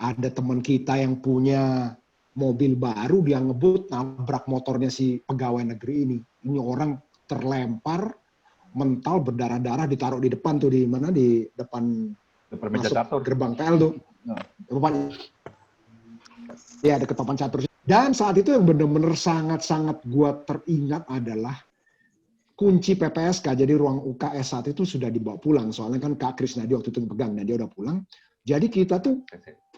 S5: Ada teman kita yang punya mobil baru, dia ngebut, nabrak motornya si pegawai negeri ini. Ini orang terlempar, mental, berdarah-darah, ditaruh di depan tuh, di mana, di depan
S3: meja
S5: masuk
S3: catur.
S5: gerbang PL tuh. Ya, dekat papan catur. Dan saat itu yang benar-benar sangat-sangat gua teringat adalah kunci PPSK. Jadi ruang UKS saat itu sudah dibawa pulang. Soalnya kan Kak Krisnadi waktu itu pegang dan dia udah pulang. Jadi kita tuh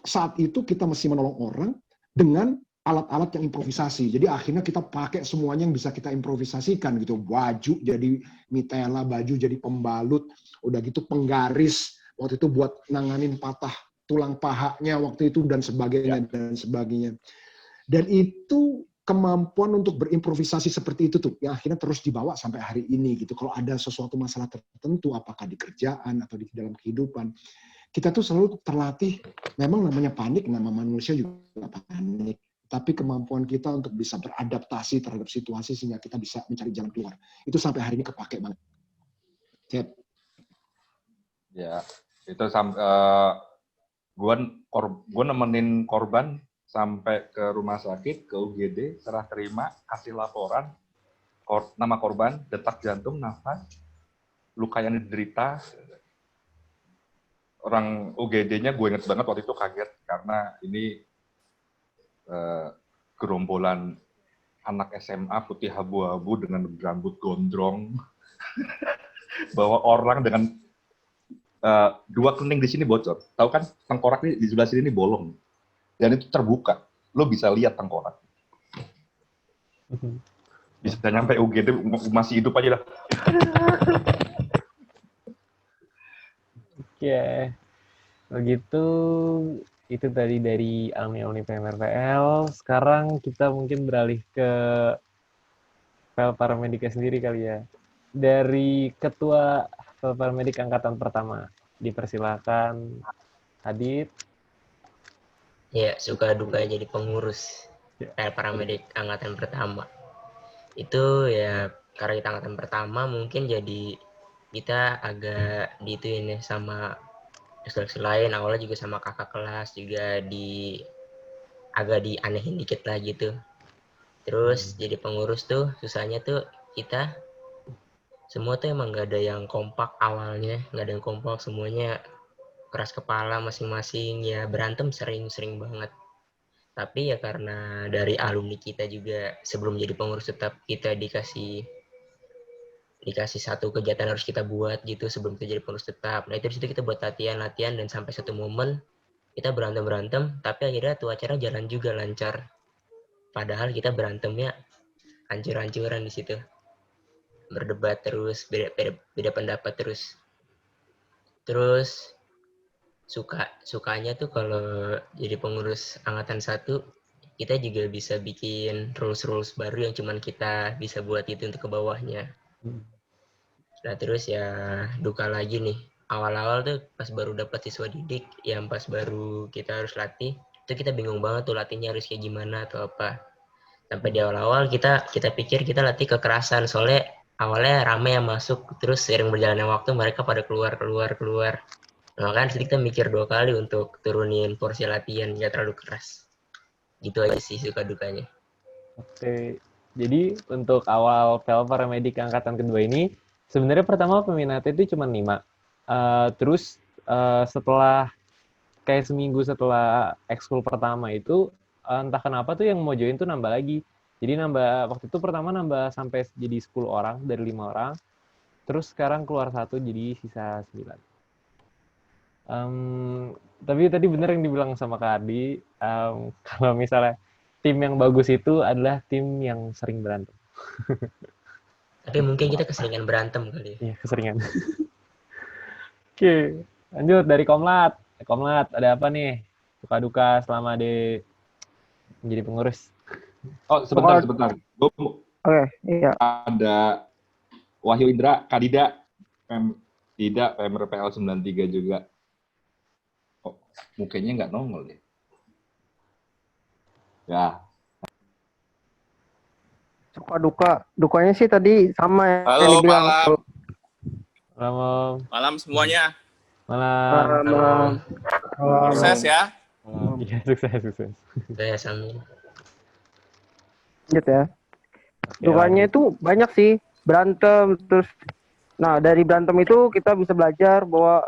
S5: saat itu kita mesti menolong orang dengan alat-alat yang improvisasi. Jadi akhirnya kita pakai semuanya yang bisa kita improvisasikan gitu. Baju jadi mitela, baju jadi pembalut, udah gitu penggaris waktu itu buat nanganin patah tulang pahanya waktu itu dan sebagainya. Dan itu kemampuan untuk berimprovisasi seperti itu tuh yang akhirnya terus dibawa sampai hari ini gitu. Kalau ada sesuatu masalah tertentu, apakah di kerjaan atau di dalam kehidupan, kita tuh selalu terlatih. Memang namanya panik, nama manusia juga panik. Tapi kemampuan kita untuk bisa beradaptasi terhadap situasi sehingga kita bisa mencari jalan keluar. Itu sampai hari ini kepake banget. Cep.
S3: Ya, itu gue nemenin korban sampai ke rumah sakit, ke UGD, serah terima, kasih laporan, nama korban, detak jantung, nafas, luka yang diderita. Orang UGD-nya gue inget banget waktu itu kaget, karena ini gerombolan anak SMA putih abu-abu dengan rambut gondrong, bawa orang dengan dua kening di sini bocor. Tahu kan, tengkorak di sebelah sini ini bolong. Dan itu terbuka. Lo bisa lihat tengkorak. Bisa nyampe UGD masih hidup aja dah.
S1: Oke. Begitu, itu tadi dari alumni PMRPL. Sekarang kita mungkin beralih ke PL Paramedika sendiri kali ya. Dari Ketua PL Paramedik Angkatan Pertama. Dipersilakan, Adit.
S4: Ya, suka duka jadi pengurus PL Paramedik Angkatan Pertama. Itu ya, karena kita Angkatan Pertama mungkin jadi kita agak dituin ya sama seleksi lain. Awalnya juga sama kakak kelas juga agak dianehin dikit lah gitu. Terus jadi pengurus tuh susahnya tuh kita semua tuh emang gak ada yang kompak awalnya, gak ada yang kompak, semuanya keras kepala masing-masing, ya berantem sering banget. Tapi ya karena dari alumni kita juga sebelum jadi pengurus tetap kita dikasih satu kegiatan harus kita buat gitu sebelum kita jadi pengurus tetap. Nah itu disitu kita buat latihan dan sampai satu momen kita berantem, tapi akhirnya tuh acara jalan juga lancar. Padahal kita berantemnya hancur-hancuran di situ. Berdebat terus, beda pendapat terus. Terus sukanya tuh kalau jadi pengurus angkatan 1 kita juga bisa bikin rules baru yang cuman kita bisa buat itu untuk ke bawahnya. Nah terus ya duka lagi nih, awal-awal tuh pas baru dapat siswa didik yang pas baru kita harus latih itu kita bingung banget tuh latihnya harus kayak gimana atau apa. Sampai di awal-awal kita pikir kita latih kekerasan, soalnya awalnya rame yang masuk, terus seiring berjalannya waktu mereka pada keluar. Nah kan kita mikir 2 kali untuk turunin porsi latihan, nggak terlalu keras. Gitu aja sih suka dukanya.
S1: Oke, jadi untuk awal PL Paramedik Angkatan kedua ini, sebenarnya pertama peminatnya itu cuma 5. Terus setelah, kayak seminggu setelah ekskul pertama itu, entah kenapa tuh yang mau join tuh nambah lagi. Jadi waktu itu pertama nambah sampai jadi 10 orang dari 5 orang. Terus sekarang keluar 1 jadi sisa 9. Tapi tadi bener yang dibilang sama Kak Ardi, kalau misalnya tim yang bagus itu adalah tim yang sering berantem.
S4: Tapi mungkin kita keseringan berantem kali ya.
S1: Iya, keseringan. Oke, lanjut dari Komlat. Komlat, ada apa nih? Suka duka selama menjadi pengurus?
S3: Oh, sebentar.
S8: Oke, iya.
S3: Ada Wahyu Indra, Kadida, Tidak, PMRPL 93 juga. Oh, mukanya nggak nongol deh. Ya.
S8: Suka duka. Dukanya sih tadi sama ya.
S9: Halo,
S8: yang dibilang.
S1: Malam.
S9: Malam semuanya.
S1: Malam.
S9: Sukses ya.
S1: Iya, sukses.
S4: Saya Sami.
S8: Lanjut ya. Dukanya itu banyak sih. Berantem, terus dari berantem itu kita bisa belajar bahwa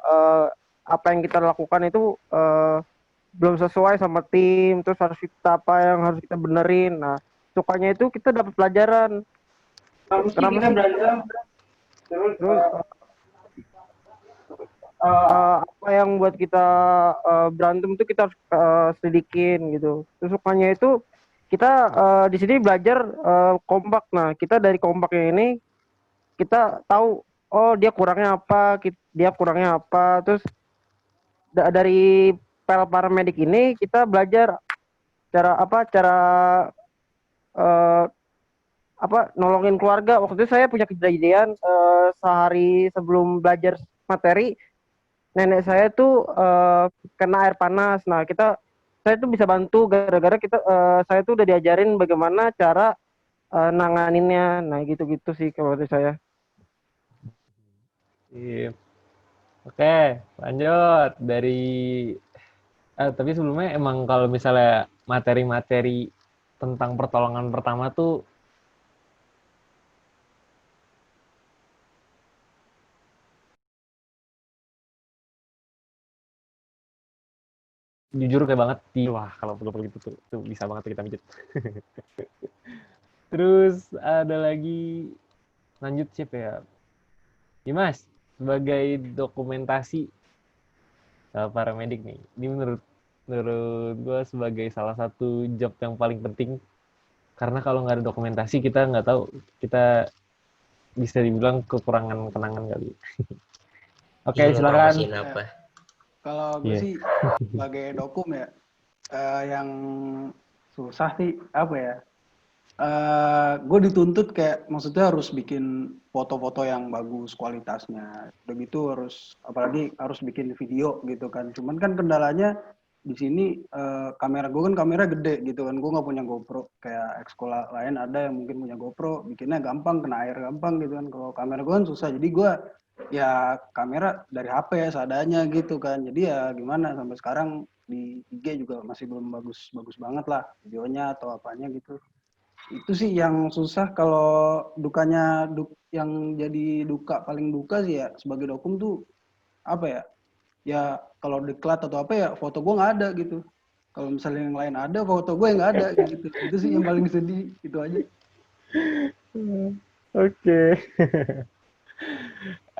S8: apa yang kita lakukan itu belum sesuai sama tim, terus apa yang harus kita benerin. Nah, sukanya itu kita dapat pelajaran. Kenapa kita berantem? Terus apa yang buat kita berantem itu kita harus selidikin gitu. Terus sukanya itu kita di sini belajar kompak. Nah, kita dari kompaknya ini kita tahu dia kurangnya apa, terus dari paramedik ini kita belajar cara nolongin keluarga. Waktu itu saya punya kejadian sehari sebelum belajar materi, nenek saya tuh kena air panas. Nah, saya tuh bisa bantu gara-gara saya tuh udah diajarin bagaimana cara nanganinnya. Nah, gitu-gitu sih kalau dari saya.
S1: Oke, lanjut tapi sebelumnya emang kalau misalnya materi-materi tentang pertolongan pertama tuh jujur kayak banget wah kalau gitu tuh bisa banget kita pijat. Terus ada lagi lanjut siapa ya? Dimas, sebagai dokumentasi paramedik nih, ini menurut gue sebagai salah satu job yang paling penting, karena kalau nggak ada dokumentasi kita nggak tahu, kita bisa dibilang kekurangan kenangan kali. Oke, silakan.
S10: Kalau gue sih sebagai dokum ya, yang susah sih apa ya? Gue dituntut kayak maksudnya harus bikin foto-foto yang bagus kualitasnya, udah gitu apalagi harus bikin video gitu kan. Cuman kan kendalanya di sini kamera gue kan kamera gede gitu kan, gue nggak punya GoPro kayak ekskola lain ada yang mungkin punya GoPro, bikinnya gampang, kena air gampang gitu kan. Kalau kamera gue kan susah, jadi gue ya kamera dari HP ya seadanya gitu kan. Jadi ya gimana, sampai sekarang di IG juga masih belum bagus banget lah videonya atau apanya gitu. Itu sih yang susah. Kalau dukanya yang jadi paling duka sih ya sebagai dokum tuh apa ya? Ya kalau diklat atau apa ya foto gue nggak ada gitu. Kalau misalnya yang lain ada, foto gue nggak ada gitu. Itu sih yang paling sedih, itu aja.
S1: Oke.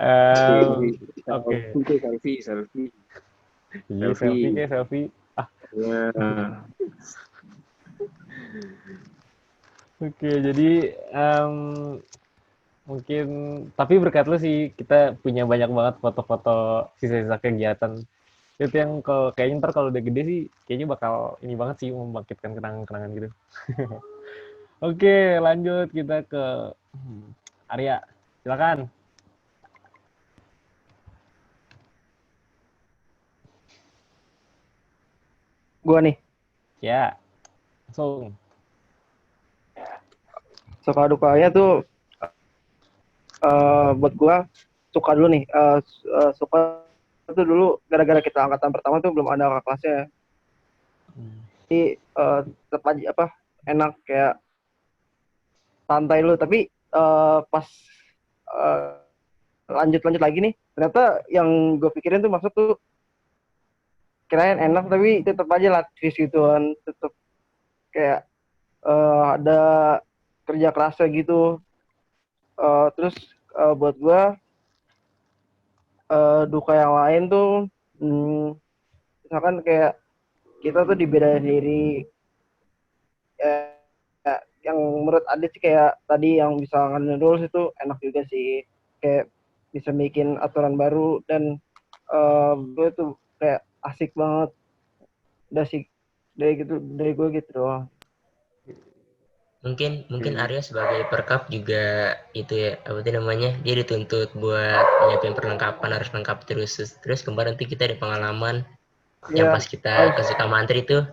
S6: Selfie.
S1: Iya, selfie. Oke, jadi mungkin tapi berkat lu sih kita punya banyak banget foto-foto sisa-sisa kegiatan. Itu yang kayaknya ntar kalau udah gede sih kayaknya bakal ini banget sih membangkitkan kenangan-kenangan gitu. Oke, lanjut kita ke Arya. Silakan.
S8: Gua nih.
S1: Ya. Langsung.
S8: Suka dukanya tuh buat gua suka dulu nih. Suka itu dulu gara-gara kita angkatan pertama tuh belum ada kakak kelasnya. Jadi tetap aja enak kayak santai lu, tapi pas lanjut lagi nih, ternyata yang gue pikirin tuh kirain enak tapi tetap aja latris gitu kan, tetap kayak ada kerja kerasnya gitu. Terus buat gue duka yang lain tuh misalkan kayak kita tuh dibedain diri yang menurut Adit sih kayak tadi yang bisa ngandelin rules itu enak juga sih, kayak bisa bikin aturan baru dan gue tuh kayak asik banget. Udah sih dari gue gitu doang.
S4: Mungkin Arya sebagai perkap juga itu ya, apa itu namanya, dia dituntut buat nyiapin perlengkapan, harus lengkap terus kemarin tuh kita ada pengalaman yang pas kita ke Sukamantri tuh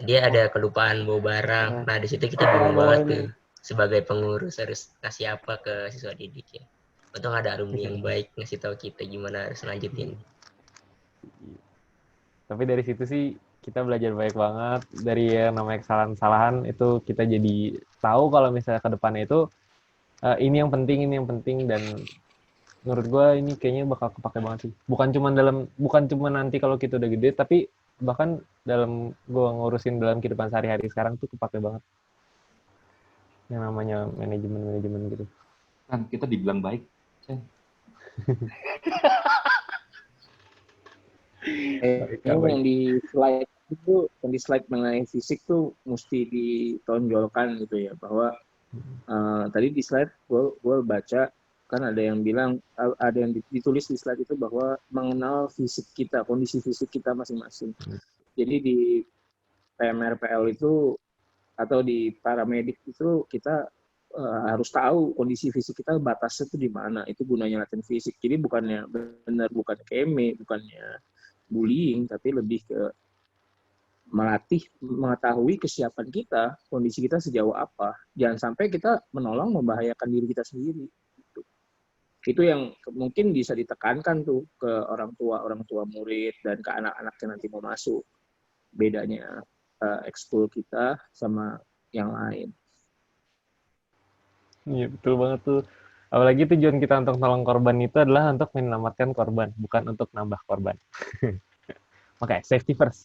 S4: dia ada kelupaan bawa barang. Nah di situ kita bingung banget tuh sebagai pengurus harus ngasih apa ke siswa didik ya. Untung ada alumni yang baik ngasih tahu kita gimana harus lanjutin.
S1: Tapi dari situ sih kita belajar banyak banget. Dari yang namanya kesalahan-kesalahan itu kita jadi tahu kalau misalnya ke depannya itu ini yang penting dan menurut gue ini kayaknya bakal kepake banget sih. Bukan cuma nanti kalau kita udah gede, tapi bahkan dalam gue ngurusin dalam kehidupan sehari-hari sekarang tuh kepake banget. Yang namanya manajemen gitu.
S3: Kan kita dibilang baik.
S2: Yang di slide mengenai fisik tuh mesti ditonjolkan gitu ya, bahwa tadi di slide gue baca kan ada yang bilang, ada yang ditulis di slide itu bahwa mengenal fisik kita, kondisi fisik kita masing-masing. Jadi di PMRPL itu atau di paramedik itu kita harus tahu kondisi fisik kita, batasnya itu di mana. Itu gunanya latihan fisik. Jadi bukan keme, bukannya bullying, tapi lebih ke melatih, mengetahui kesiapan kita, kondisi kita sejauh apa. Jangan sampai kita menolong membahayakan diri kita sendiri. Itu yang mungkin bisa ditekankan tuh ke orang tua murid dan ke anak-anak yang nanti mau masuk. Bedanya ekskul kita sama yang lain.
S1: Iya, betul banget tuh. Apalagi tujuan kita untuk nolong korban itu adalah untuk menyelamatkan korban, bukan untuk nambah korban. Oke, safety first.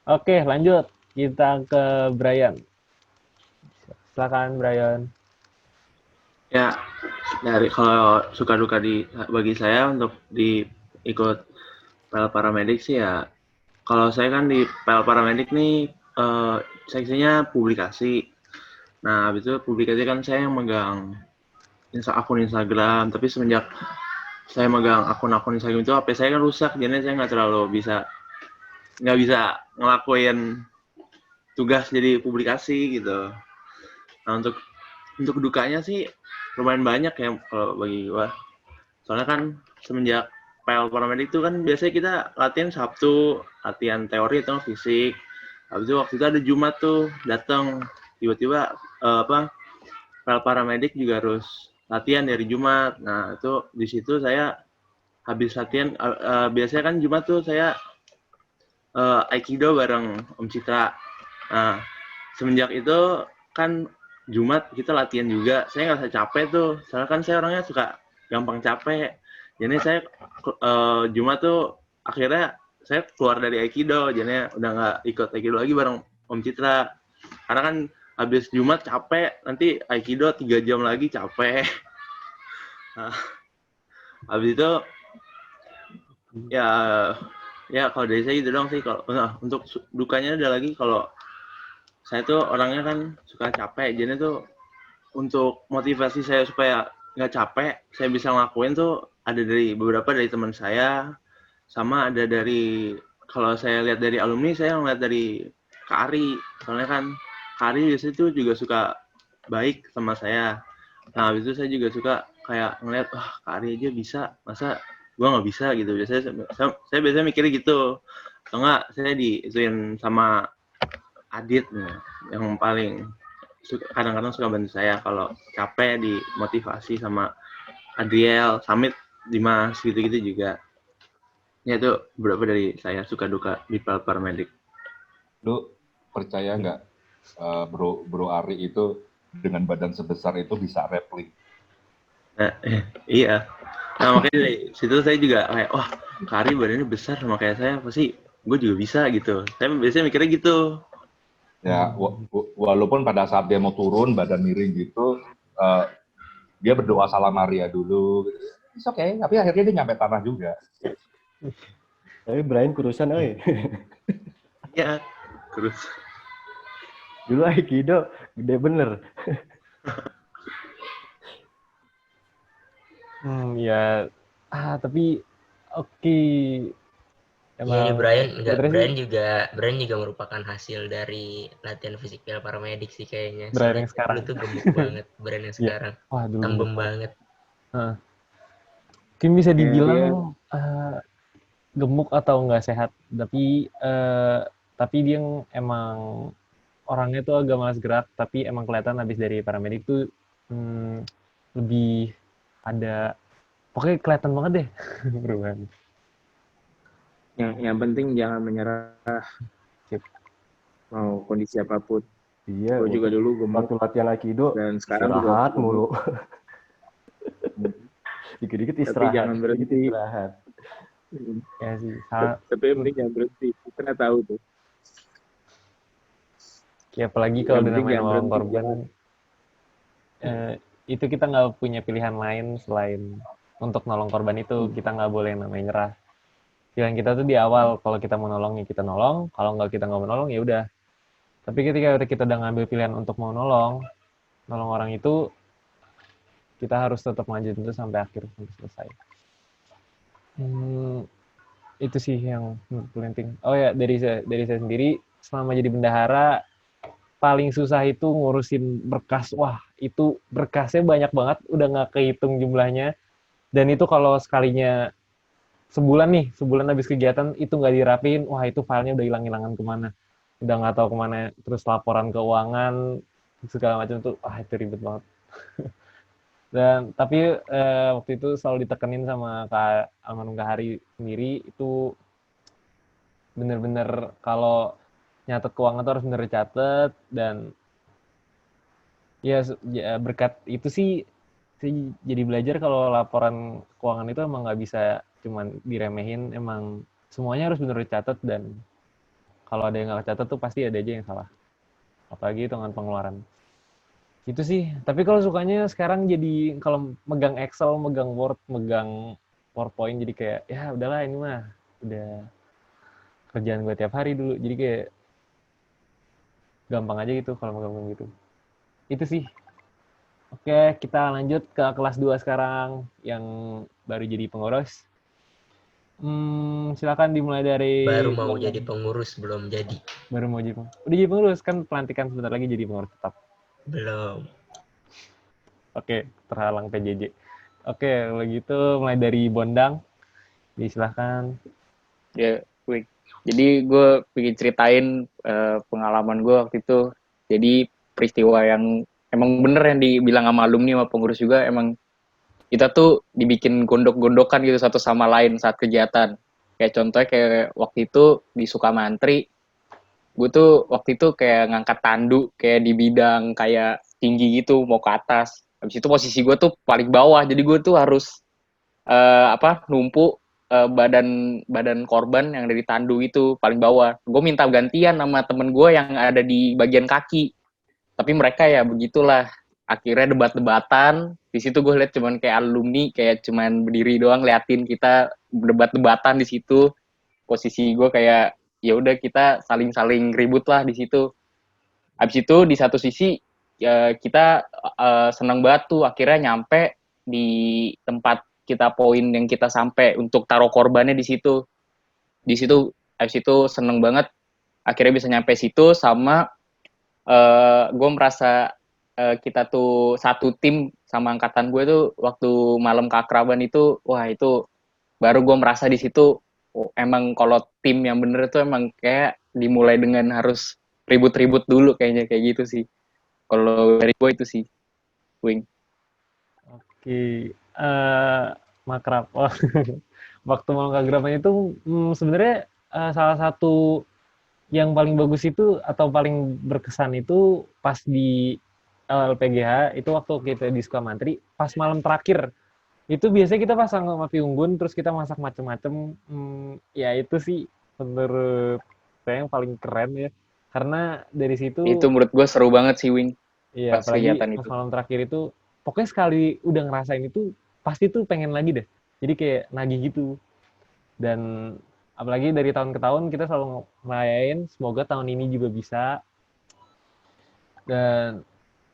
S1: Oke, lanjut. Kita ke Brian. Silakan, Brian.
S11: Ya, dari kalau suka duka bagi saya untuk ikut PL Paramedik sih ya, kalau saya kan di PL Paramedik nih seksinya publikasi. Nah, habis itu publikasi kan saya yang megang akun Instagram, tapi semenjak saya megang akun-akun Instagram itu HP saya kan rusak, jadi saya nggak bisa ngelakuin tugas jadi publikasi gitu. Nah, untuk dukanya sih lumayan banyak ya kalau bagi gua. Soalnya kan semenjak PL Paramedik itu kan biasanya kita latihan Sabtu, latihan teori atau fisik. Habis itu waktu itu ada Jumat tuh datang tiba-tiba PL Paramedik juga harus latihan dari Jumat. Nah, itu di situ saya habis latihan biasanya kan Jumat tuh saya Aikido bareng Om Citra. Nah, semenjak itu kan Jumat kita latihan juga. Saya nggak usah capek tuh. Soalnya kan saya orangnya suka gampang capek. Jadi saya Jumat tuh akhirnya saya keluar dari Aikido. Jadinya udah nggak ikut Aikido lagi bareng Om Citra. Karena kan habis Jumat capek, nanti Aikido 3 jam lagi capek. Nah, habis itu ya kalau dari saya gitu dong sih. Kalau untuk dukanya ada lagi, kalau saya tuh orangnya kan suka capek, jadi tuh untuk motivasi saya supaya nggak capek, saya bisa ngelakuin tuh ada beberapa dari teman saya, sama ada dari, kalau saya lihat dari alumni, saya ngeliat dari Kak Ari. Soalnya kan Kak Ari biasanya tuh juga suka baik sama saya. Nah, habis itu saya juga suka kayak ngeliat, Kak Ari aja bisa, masa gue nggak bisa gitu. Biasanya saya biasanya mikirnya gitu. Atau nggak, saya diituin sama Adit yang paling kadang-kadang suka bantu saya kalau capek, dimotivasi sama Adriel, Samit, Dimas, gitu-gitu juga. Ya itu beberapa dari saya suka duka di PL Paramedik.
S3: Lu percaya nggak bro Ari itu dengan badan sebesar itu bisa rappling?
S11: Iya. Nah, makanya dari situ saya juga kayak, wah, Kak Ari badannya besar sama kayak saya, pasti gue juga bisa gitu. Saya biasanya mikirnya gitu.
S3: Ya, walaupun pada saat dia mau turun badan miring gitu, dia berdoa salam Maria dulu. Gitu. It's okay, tapi akhirnya dia nyampe tanah juga.
S7: Tapi Brian kurusan, oi.
S11: Iya, terus.
S7: Dulu Aikido gede bener.
S1: Ya, tapi oke.
S4: Iya nih
S1: Emang
S4: Brian juga merupakan hasil dari latihan fisik paramedik sih kayaknya.
S1: Brian yang
S4: Soalnya
S1: sekarang.
S4: dulu tuh gemuk banget Brian yang sekarang.
S1: Wah, dulu
S4: Tembem
S1: gemuk
S4: banget.
S1: Mungkin bisa dibilang gemuk atau nggak sehat, tapi dia emang orangnya tuh agak malas gerak, tapi emang kelihatan habis dari paramedik tuh lebih ada, pokoknya kelihatan banget deh perubahan.
S2: Yang penting jangan menyerah. Mau kondisi apapun.
S7: Iya.
S2: Gue juga dulu gemuk.
S7: Waktu latihan Aikido
S2: dan sekarang
S7: istirahat mulu. Dikit-dikit istirahat.
S2: Tapi jangan berhenti.
S7: Istirahat.
S1: Ya sih.
S2: Tapi yang penting jangan berhenti. Kita tahu tuh.
S1: Ya apalagi kalau udah namanya nolong korban, itu kita nggak punya pilihan lain selain untuk nolong korban itu. Kita nggak boleh namanya nyerah. Pilihan kita tuh di awal, kalau kita mau nolong ya kita nolong, kalau nggak kita nggak mau nolong ya udah. Tapi ketika kita udah ngambil pilihan untuk mau nolong orang itu, kita harus tetap lanjut itu sampai akhir, sampai selesai. Itu sih yang penting. Oh ya, dari saya sendiri, selama jadi bendahara, paling susah itu ngurusin berkas. Wah, itu berkasnya banyak banget, udah nggak kehitung jumlahnya. Dan itu kalau sekalinya sebulan habis kegiatan itu nggak dirapiin, wah itu filenya udah hilang-hilangan kemana, udah nggak tahu kemana, terus laporan keuangan segala macam tuh, itu ribet banget. Tapi waktu itu selalu ditekenin sama Kak Almarhum Kak Hari sendiri, itu bener-bener kalau nyatet keuangan tuh harus bener dicatet, dan ya berkat itu sih jadi belajar kalau laporan keuangan itu emang nggak bisa cuman diremehin, emang semuanya harus benar dicatat, dan kalau ada yang nggak catat tuh pasti ada aja yang salah, apalagi hitungan pengeluaran. Itu sih. Tapi kalau sukanya sekarang jadi kalau megang Excel, megang Word, megang PowerPoint, jadi kayak ya udahlah, ini mah udah kerjaan gue tiap hari dulu, jadi kayak gampang aja gitu kalau megang gitu. Itu sih. Oke, kita lanjut ke kelas 2 sekarang yang baru jadi pengurus. Silakan dimulai dari...
S4: Baru mau jadi pengurus, belum jadi.
S1: Baru mau jadi pengurus. Udah jadi pengurus, kan pelantikan sebentar lagi jadi pengurus tetap.
S4: Belum.
S1: Oke, terhalang PJJ. Oke, kalau gitu mulai dari Bondang. Silahkan.
S2: Ya, quick. Jadi gue pengen ceritain pengalaman gue waktu itu. Jadi peristiwa yang emang bener yang dibilang sama alumni sama pengurus juga, emang kita tuh dibikin gondok-gondokan gitu satu sama lain saat kegiatan. Kayak contohnya kayak waktu itu di Sukamantri, gue tuh waktu itu kayak ngangkat tandu kayak di bidang kayak tinggi gitu mau ke atas. Habis itu posisi gue tuh paling bawah, jadi gue tuh harus numpuk badan korban yang dari tandu itu paling bawah. Gue minta gantian sama temen gue yang ada di bagian kaki, tapi mereka ya begitulah. Akhirnya debat-debatan. Di situ gue lihat cuman kayak alumni kayak cuman berdiri doang liatin kita debat-debatan di situ. Posisi gue kayak ya udah kita saling-saling ribut lah di situ. Habis itu di satu sisi kita senang banget tuh akhirnya nyampe di tempat kita poin yang kita sampai untuk taruh korbannya di situ. Di situ habis itu seneng banget akhirnya bisa nyampe situ, sama gue merasa kita tuh satu tim sama angkatan gue tuh waktu malam keakraban itu, wah itu baru gue merasa di situ emang kalau tim yang bener itu emang kayak dimulai dengan harus ribut-ribut dulu kayaknya, kayak gitu sih. Kalau dari gue itu sih, Wing.
S1: Oke, makrab. Waktu malam keakraban itu sebenarnya salah satu yang paling bagus itu atau paling berkesan itu pas di LPGH itu waktu kita di Sukamantri pas malam terakhir. Itu biasanya kita pasang api unggun terus kita masak macem-macem. Ya itu sih menurut saya yang paling keren ya. Karena dari situ,
S2: Itu menurut gue seru banget sih, Wing,
S1: iya
S2: pas
S1: apalagi
S2: kegiatan
S1: pas
S2: itu.
S1: malam terakhir itu, pokoknya sekali udah ngerasain itu, pasti tuh pengen lagi deh. Jadi kayak nagih gitu. Dan apalagi dari tahun ke tahun kita selalu ngerayain, semoga tahun ini juga bisa. Dan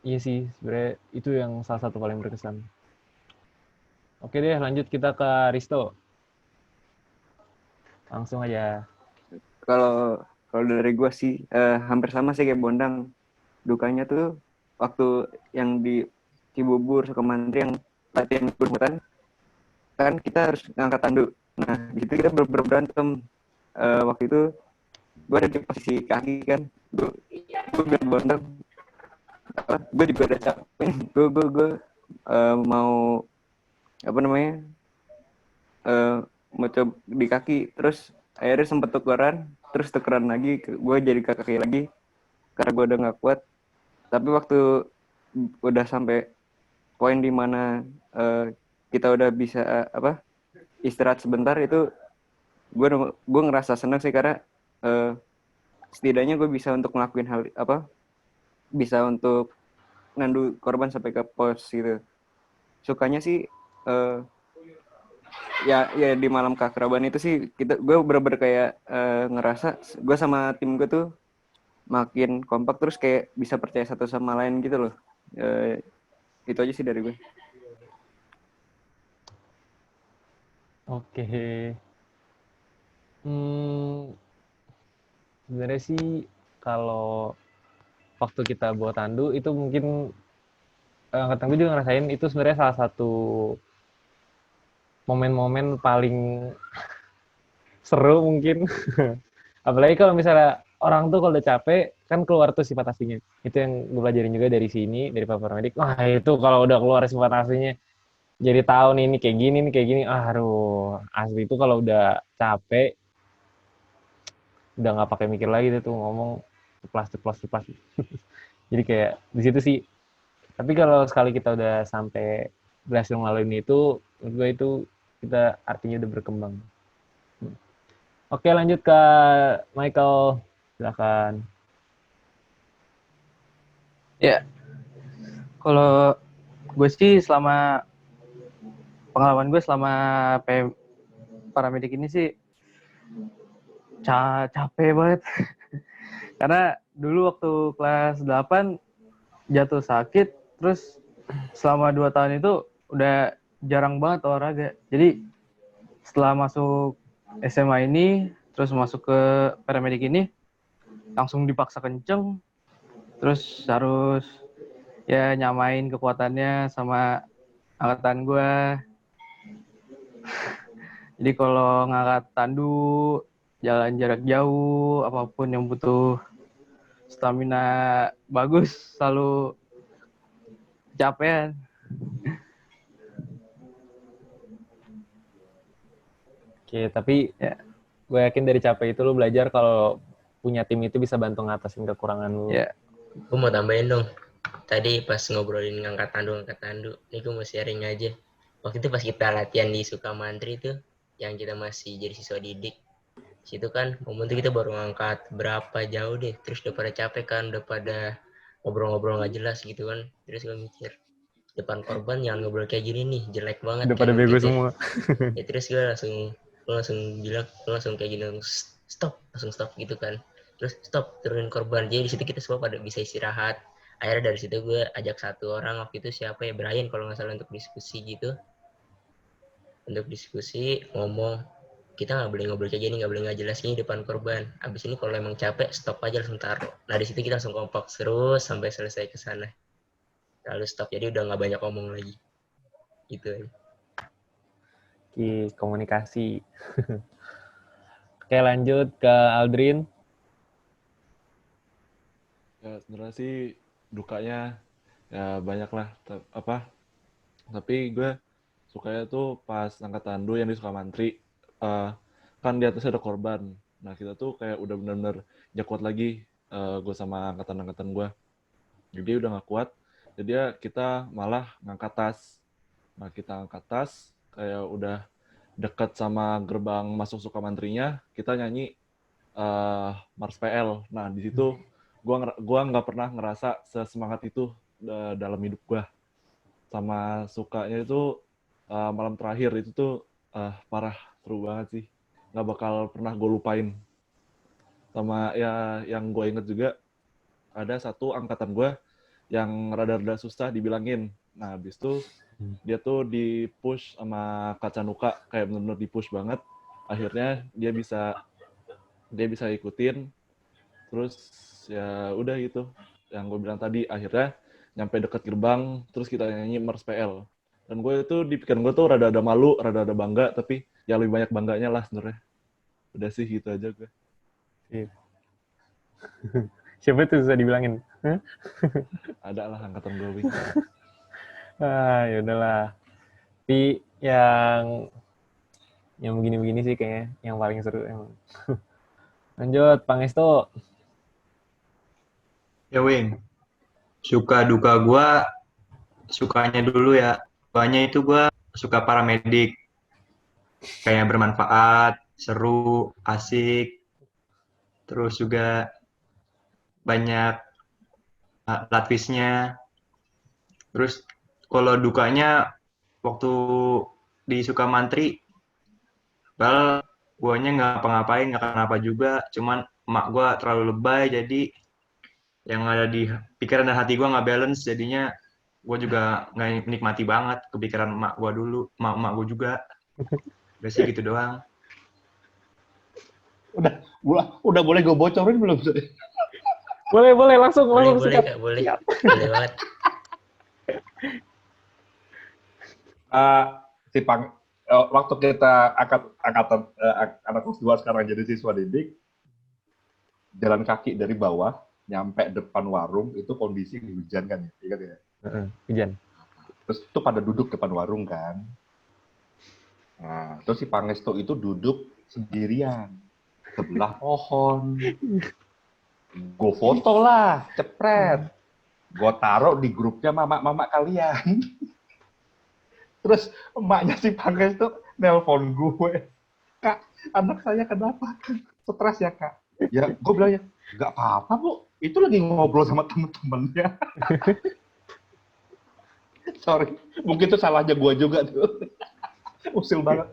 S1: iya sih, sebenarnya itu yang salah satu paling berkesan. Oke deh, lanjut kita ke Risto. Langsung aja.
S12: Kalau kalau dari gue sih hampir sama sih kayak Bondang. Dukanya tuh waktu yang di Cibubur Sukamantri yang latihan bermutan, kan kita harus ngangkat tanduk. Nah, di situ kita berantem. Waktu itu gue ada di posisi kaki kan, gue bilang Bondang, gue juga udah capek. Gue mau apa namanya mau coba di kaki, terus akhirnya sempet tukeran, terus tukeran lagi, gue jadi ke kaki lagi karena gue udah nggak kuat. Tapi waktu udah sampai poin di mana kita udah bisa istirahat sebentar, itu gue ngerasa senang sih karena setidaknya gue bisa untuk ngelakuin hal bisa untuk nandu korban sampai ke pos gitu. Sukanya sih ya di malam keakraban itu sih gue bener-bener kayak ngerasa gue sama tim gue tuh makin kompak, terus kayak bisa percaya satu sama lain gitu loh. Itu aja sih dari gue.
S1: Oke. Sebenarnya sih kalau waktu kita buat tandu itu mungkin angkatan gue juga ngerasain itu sebenarnya salah satu momen-momen paling seru mungkin. Apalagi kalau misalnya orang tuh kalau udah capek kan keluar tuh sifat aslinya. Itu yang gue pelajarin juga dari sini, dari Pak Paramedik. Wah itu kalau udah keluar sifat aslinya, jadi tahu nih ini kayak gini, nih kayak gini. Aduh, asli itu kalau udah capek, udah nggak pakai mikir lagi tuh ngomong plastik. Jadi kayak di situ sih. Tapi kalau sekali kita udah sampai berhasil ngelaluin itu, menurut gue itu kita artinya udah berkembang. Oke, lanjut ke Michael. Silakan.
S13: Ya, kalau gue sih selama pengalaman gue selama paramedik ini sih capek banget. Karena dulu waktu kelas 8 jatuh sakit, terus selama 2 tahun itu udah jarang banget olahraga. Jadi setelah masuk SMA ini, terus masuk ke paramedik ini, langsung dipaksa kenceng, terus harus ya nyamain kekuatannya sama angkatan gue. Jadi kalau ngangkat tandu, jalan jarak jauh, apapun yang butuh stamina bagus, selalu capean.
S1: Oke, tapi ya, gue yakin dari capek itu lu belajar kalau punya tim itu bisa bantu ngatasin kekurangan lu.
S4: Ya, gue mau tambahin dong. Tadi pas ngobrolin ngangkat tandu, ini gue mau sharing aja. Waktu itu pas kita latihan di Sukamantri tuh, yang kita masih jadi siswa didik, situ kan momen itu kita baru ngangkat berapa jauh deh, terus udah pada capek kan, udah pada ngobrol-ngobrol nggak jelas gitu kan. Terus gue mikir, depan korban jangan ngobrol kayak gini nih, jelek banget.
S1: Udah pada bego semua.
S4: Ya terus gue langsung bilang, langsung kayak gini, stop gitu kan. Terus stop, turunin korban. Jadi di situ kita semua pada bisa istirahat. Akhirnya dari situ gue ajak satu orang waktu itu, siapa ya, Brian kalau nggak salah, untuk diskusi gitu. Untuk diskusi, ngomong, kita nggak boleh ngobrol kayak gini, nggak boleh nggak jelas ini depan korban. Abis ini kalau emang capek, stop aja, langsung taruh. Nah di situ kita langsung kompak terus sampai selesai ke sana. Lalu stop, jadi udah nggak banyak ngomong lagi. Gitu aja.
S1: Oke, komunikasi. Oke, lanjut ke Aldrin.
S14: Ya sebenarnya sih dukanya ya banyak lah, tapi gue sukanya tuh pas angkat tandu yang di Sukamantri, kan di atasnya ada korban. Nah kita tuh kayak udah bener-bener gak kuat lagi, gue sama angkatan-angkatan gue. Jadi udah gak kuat, jadi ya kita malah ngangkat tas. Nah kita angkat tas, kayak udah deket sama gerbang masuk Sukamantrinya, kita nyanyi Mars PL. Nah, di situ gua nggak pernah ngerasa sesemangat itu dalam hidup gua. Sama sukanya itu malam terakhir itu tuh parah, seru banget sih. Nggak bakal pernah gue lupain. Sama ya yang gue inget juga, ada satu angkatan gue yang rada-rada susah dibilangin. Nah, habis itu dia tuh di-push sama Kak Canuka, kayak bener-bener di-push banget. Akhirnya dia bisa ikutin, terus ya udah gitu. Yang gue bilang tadi, akhirnya nyampe deket gerbang, terus kita nyanyi Mars PL. Dan gue itu, di pikiran gue tuh rada-rada malu, rada-rada bangga, tapi ya lebih banyak bangganya lah sebenarnya. Udah sih gitu aja gue.
S1: Iya. Siapa tuh susah dibilangin? Hah?
S14: Ada lah angkatan gue, Wing.
S1: Ya udahlah. Tapi yang begini-begini sih kayaknya yang paling seru emang. Lanjut, Pangestu.
S15: Ya Wing, suka duka gua, sukanya dulu ya. Sukanya itu gua suka paramedik. Kayak bermanfaat, seru, asik. Terus juga banyak plot twist-nya. Terus kalau dukanya waktu di Sukamantri, padahal guanya nggak ngapa-ngapain, nggak kenapa juga. Cuman emak gua terlalu lebay, jadi yang ada di pikiran dan hati gua nggak balance, jadinya gue juga nggak menikmati banget kepikiran emak gue dulu, emak gue juga. Udah sih gitu doang.
S3: Udah boleh gue bocorin belum?
S1: Boleh langsung
S4: Boleh,
S1: sikat.
S4: Kak, boleh. Boleh banget.
S3: Waktu kita angkatan anak kelas 2 sekarang jadi siswa didik, jalan kaki dari bawah nyampe depan warung itu kondisi hujan kan ya, ingat ya?
S1: Hujan.
S3: Terus itu pada duduk depan warung kan. Nah, terus si Pangestu itu duduk sendirian sebelah pohon. Gue foto lah, cepret. Gue taruh di grupnya mama-mama kalian. Terus emaknya si Pangestu nelpon gue. Kak, anak saya kenapa? Stres ya, Kak? Ya, gue bilangnya, nggak apa-apa, Bu. Itu lagi ngobrol sama temen-temennya. Sorry, mungkin itu salahnya gue juga tuh. Usil banget.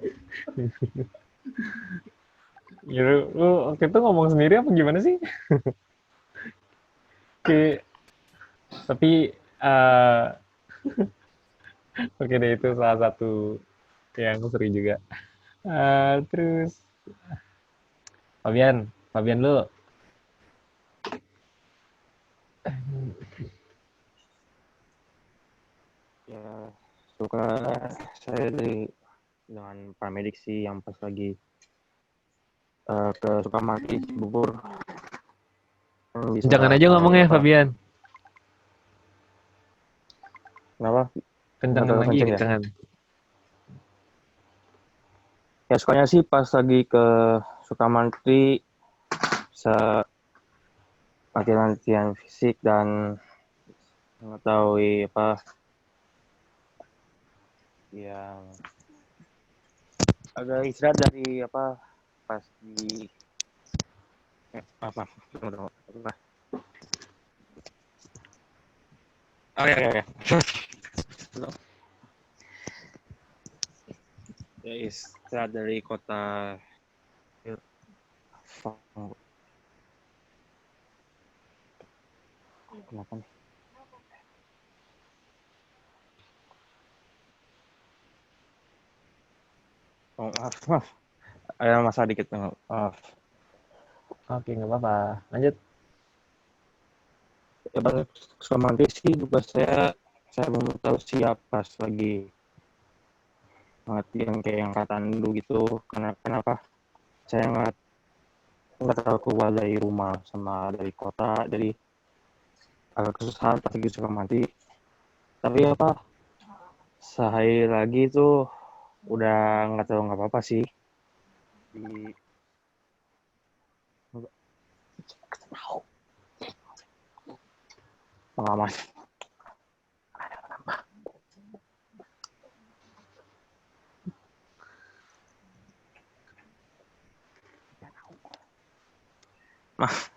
S1: Ya, lu waktu itu ngomong sendiri apa gimana sih? Oke. Tapi oke deh, itu salah satu yang seru juga. Terus Fabian lu.
S8: Ya, suka saya dengan paramedik sih yang pas lagi ke Sukamantri Bubur.
S1: Jangan aja ngomongnya, Fabian.
S8: Kenapa?
S1: Kencangin lagi, kencangan.
S8: Ya sukanya sih pas lagi ke Sukamantri bisa latihan fisik dan mengetahui apa yang agak istirahat dari apa pas di apa ya ya istirahat dari kota kenapa nih? Oh, maaf. Ada masalah dikit, maaf.
S1: Oke, nggak apa-apa. Lanjut.
S8: Ya, pas Sukamantri sih juga saya belum tahu siapa lagi latihan kayak yang angkatan dulu gitu. Kenapa? Saya nggak terlalu keluar dari rumah sama dari kota, jadi agak kesusahan pas lagi Sukamantri. Tapi apa? Sehari lagi tuh udah nggak tahu nggak apa-apa sih. Pengalaman.
S2: Maaf.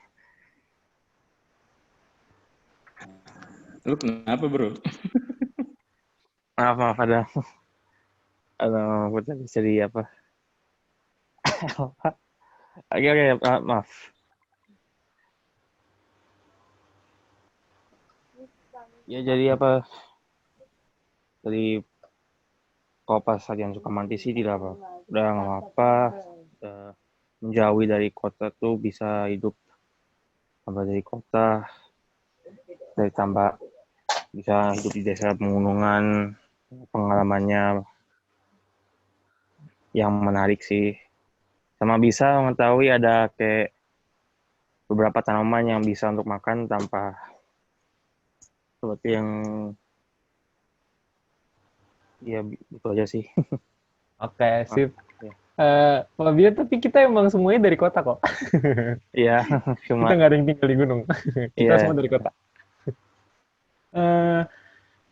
S2: Lu kenapa, Bro? Maaf, ada tadi jadi apa? Oke, maaf. Ya jadi apa? Dari kalau pas latihan Sukamantri sih tidak apa, udah nggak apa-apa. Menjauhi dari kota tuh bisa hidup tambah dari kota, dari tambah bisa hidup di desa pegunungan, pengalamannya yang menarik sih. Sama bisa mengetahui ada kayak beberapa tanaman yang bisa untuk makan tanpa seperti yang ya itu aja sih.
S1: Oke, sip. Fabio, tapi kita emang semuanya dari kota kok.
S2: Iya,
S1: Kita nggak ada yang tinggal di gunung. Kita semua dari kota.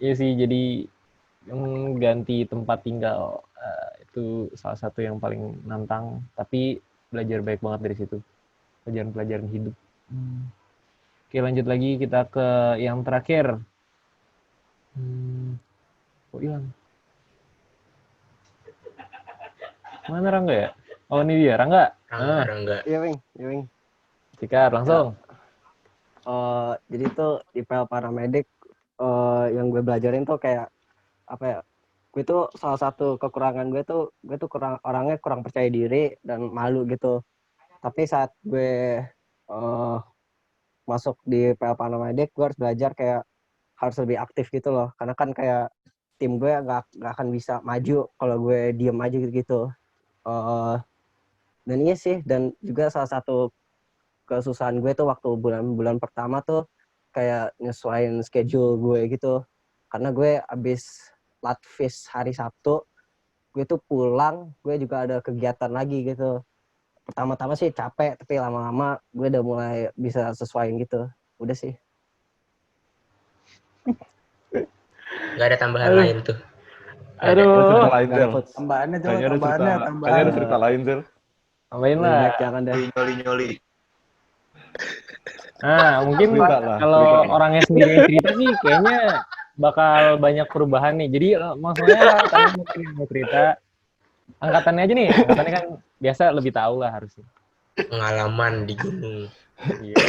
S1: Iya sih, jadi ganti tempat tinggal itu salah satu yang paling nantang. Tapi belajar baik banget dari situ. Pelajaran-pelajaran hidup. Oke, lanjut lagi kita ke yang terakhir. Kok hilang? Mana Rangga ya? Oh, ini dia, Rangga.
S4: Rangga.
S16: Iya, Wing.
S1: Tikar, langsung.
S16: Jadi tuh di PL Paramedik yang gue belajarin tuh kayak apa ya? Gue tuh salah satu kekurangan gue tuh orangnya kurang percaya diri dan malu gitu. Tapi saat gue masuk di PL Paramedik, gue harus belajar kayak harus lebih aktif gitu loh. Karena kan kayak tim gue gak akan bisa maju kalau gue diem aja gitu. Dan iya sih, dan juga salah satu kesusahan gue tuh waktu bulan-bulan pertama tuh kayak nyesuaiin schedule gue gitu. Karena gue abis latvis hari Sabtu, gue tuh pulang, gue juga ada kegiatan lagi gitu. Pertama-tama sih capek, tapi lama-lama gue udah mulai bisa sesuaiin gitu. Udah sih.
S4: Gak ada tambahan lain tuh.
S14: Cerita lain, Zel.
S10: Tambahannya coba,
S14: Kayaknya
S10: tambahannya.
S14: ada cerita lain, Zel.
S1: Tambahin lah.
S16: Jangan deh.
S15: Nyoli.
S1: Nah, mungkin kalau orangnya sendiri cerita sih kayaknya bakal banyak perubahan nih. Jadi maksudnya kalian mungkin yang mau cerita, angkatannya aja nih. Angkatannya kan biasa lebih tahu lah harusnya.
S4: Pengalaman di gunung.
S1: Iya.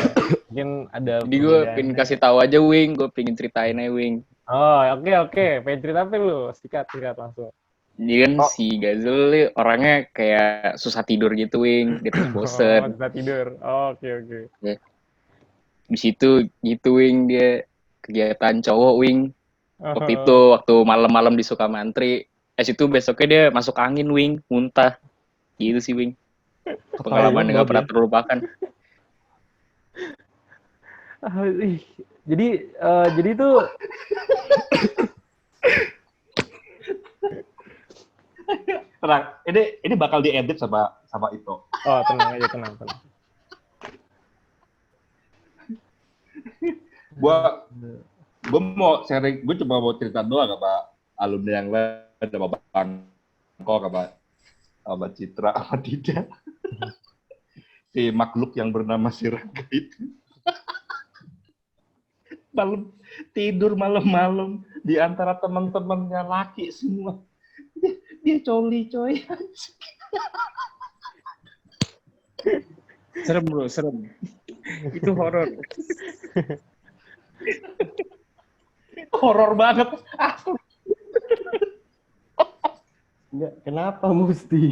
S1: Mungkin ada.
S2: Jadi gue pengen kasih tahu aja, Wing. Gue pengen ceritain aja, Wing.
S1: Oh, oke. Pengen cerita apa lu? Sikat langsung.
S2: Jadi kan si Gazel orangnya kayak susah tidur gitu, Wing. Dia terus bosen.
S1: Susah tidur. Oke.
S2: Ya. Di situ gitu, Wing. Dia kegiatan cowok, Wing. Waktu malam-malam di Sukamantri. Situ besoknya dia masuk angin, Wing. Muntah. Gitu sih, Wing. Pengalaman yang gak pernah terlupakan.
S1: Jadi tuh
S3: Tenang, ini bakal diedit sama itu.
S1: Oh, tenang aja, tenang.
S3: Gue mau sharing, gue cuma mau cerita doang sama alumni yang lain, sama Bangko, sama Citra, sama Dida. Si makhluk yang bernama si Rangga itu. Tidur malam-malam di antara teman-temannya laki semua. Dia coli, coy.
S2: Serem, bro, serem. Itu horor.
S3: Horor banget.
S7: Enggak, kenapa mesti?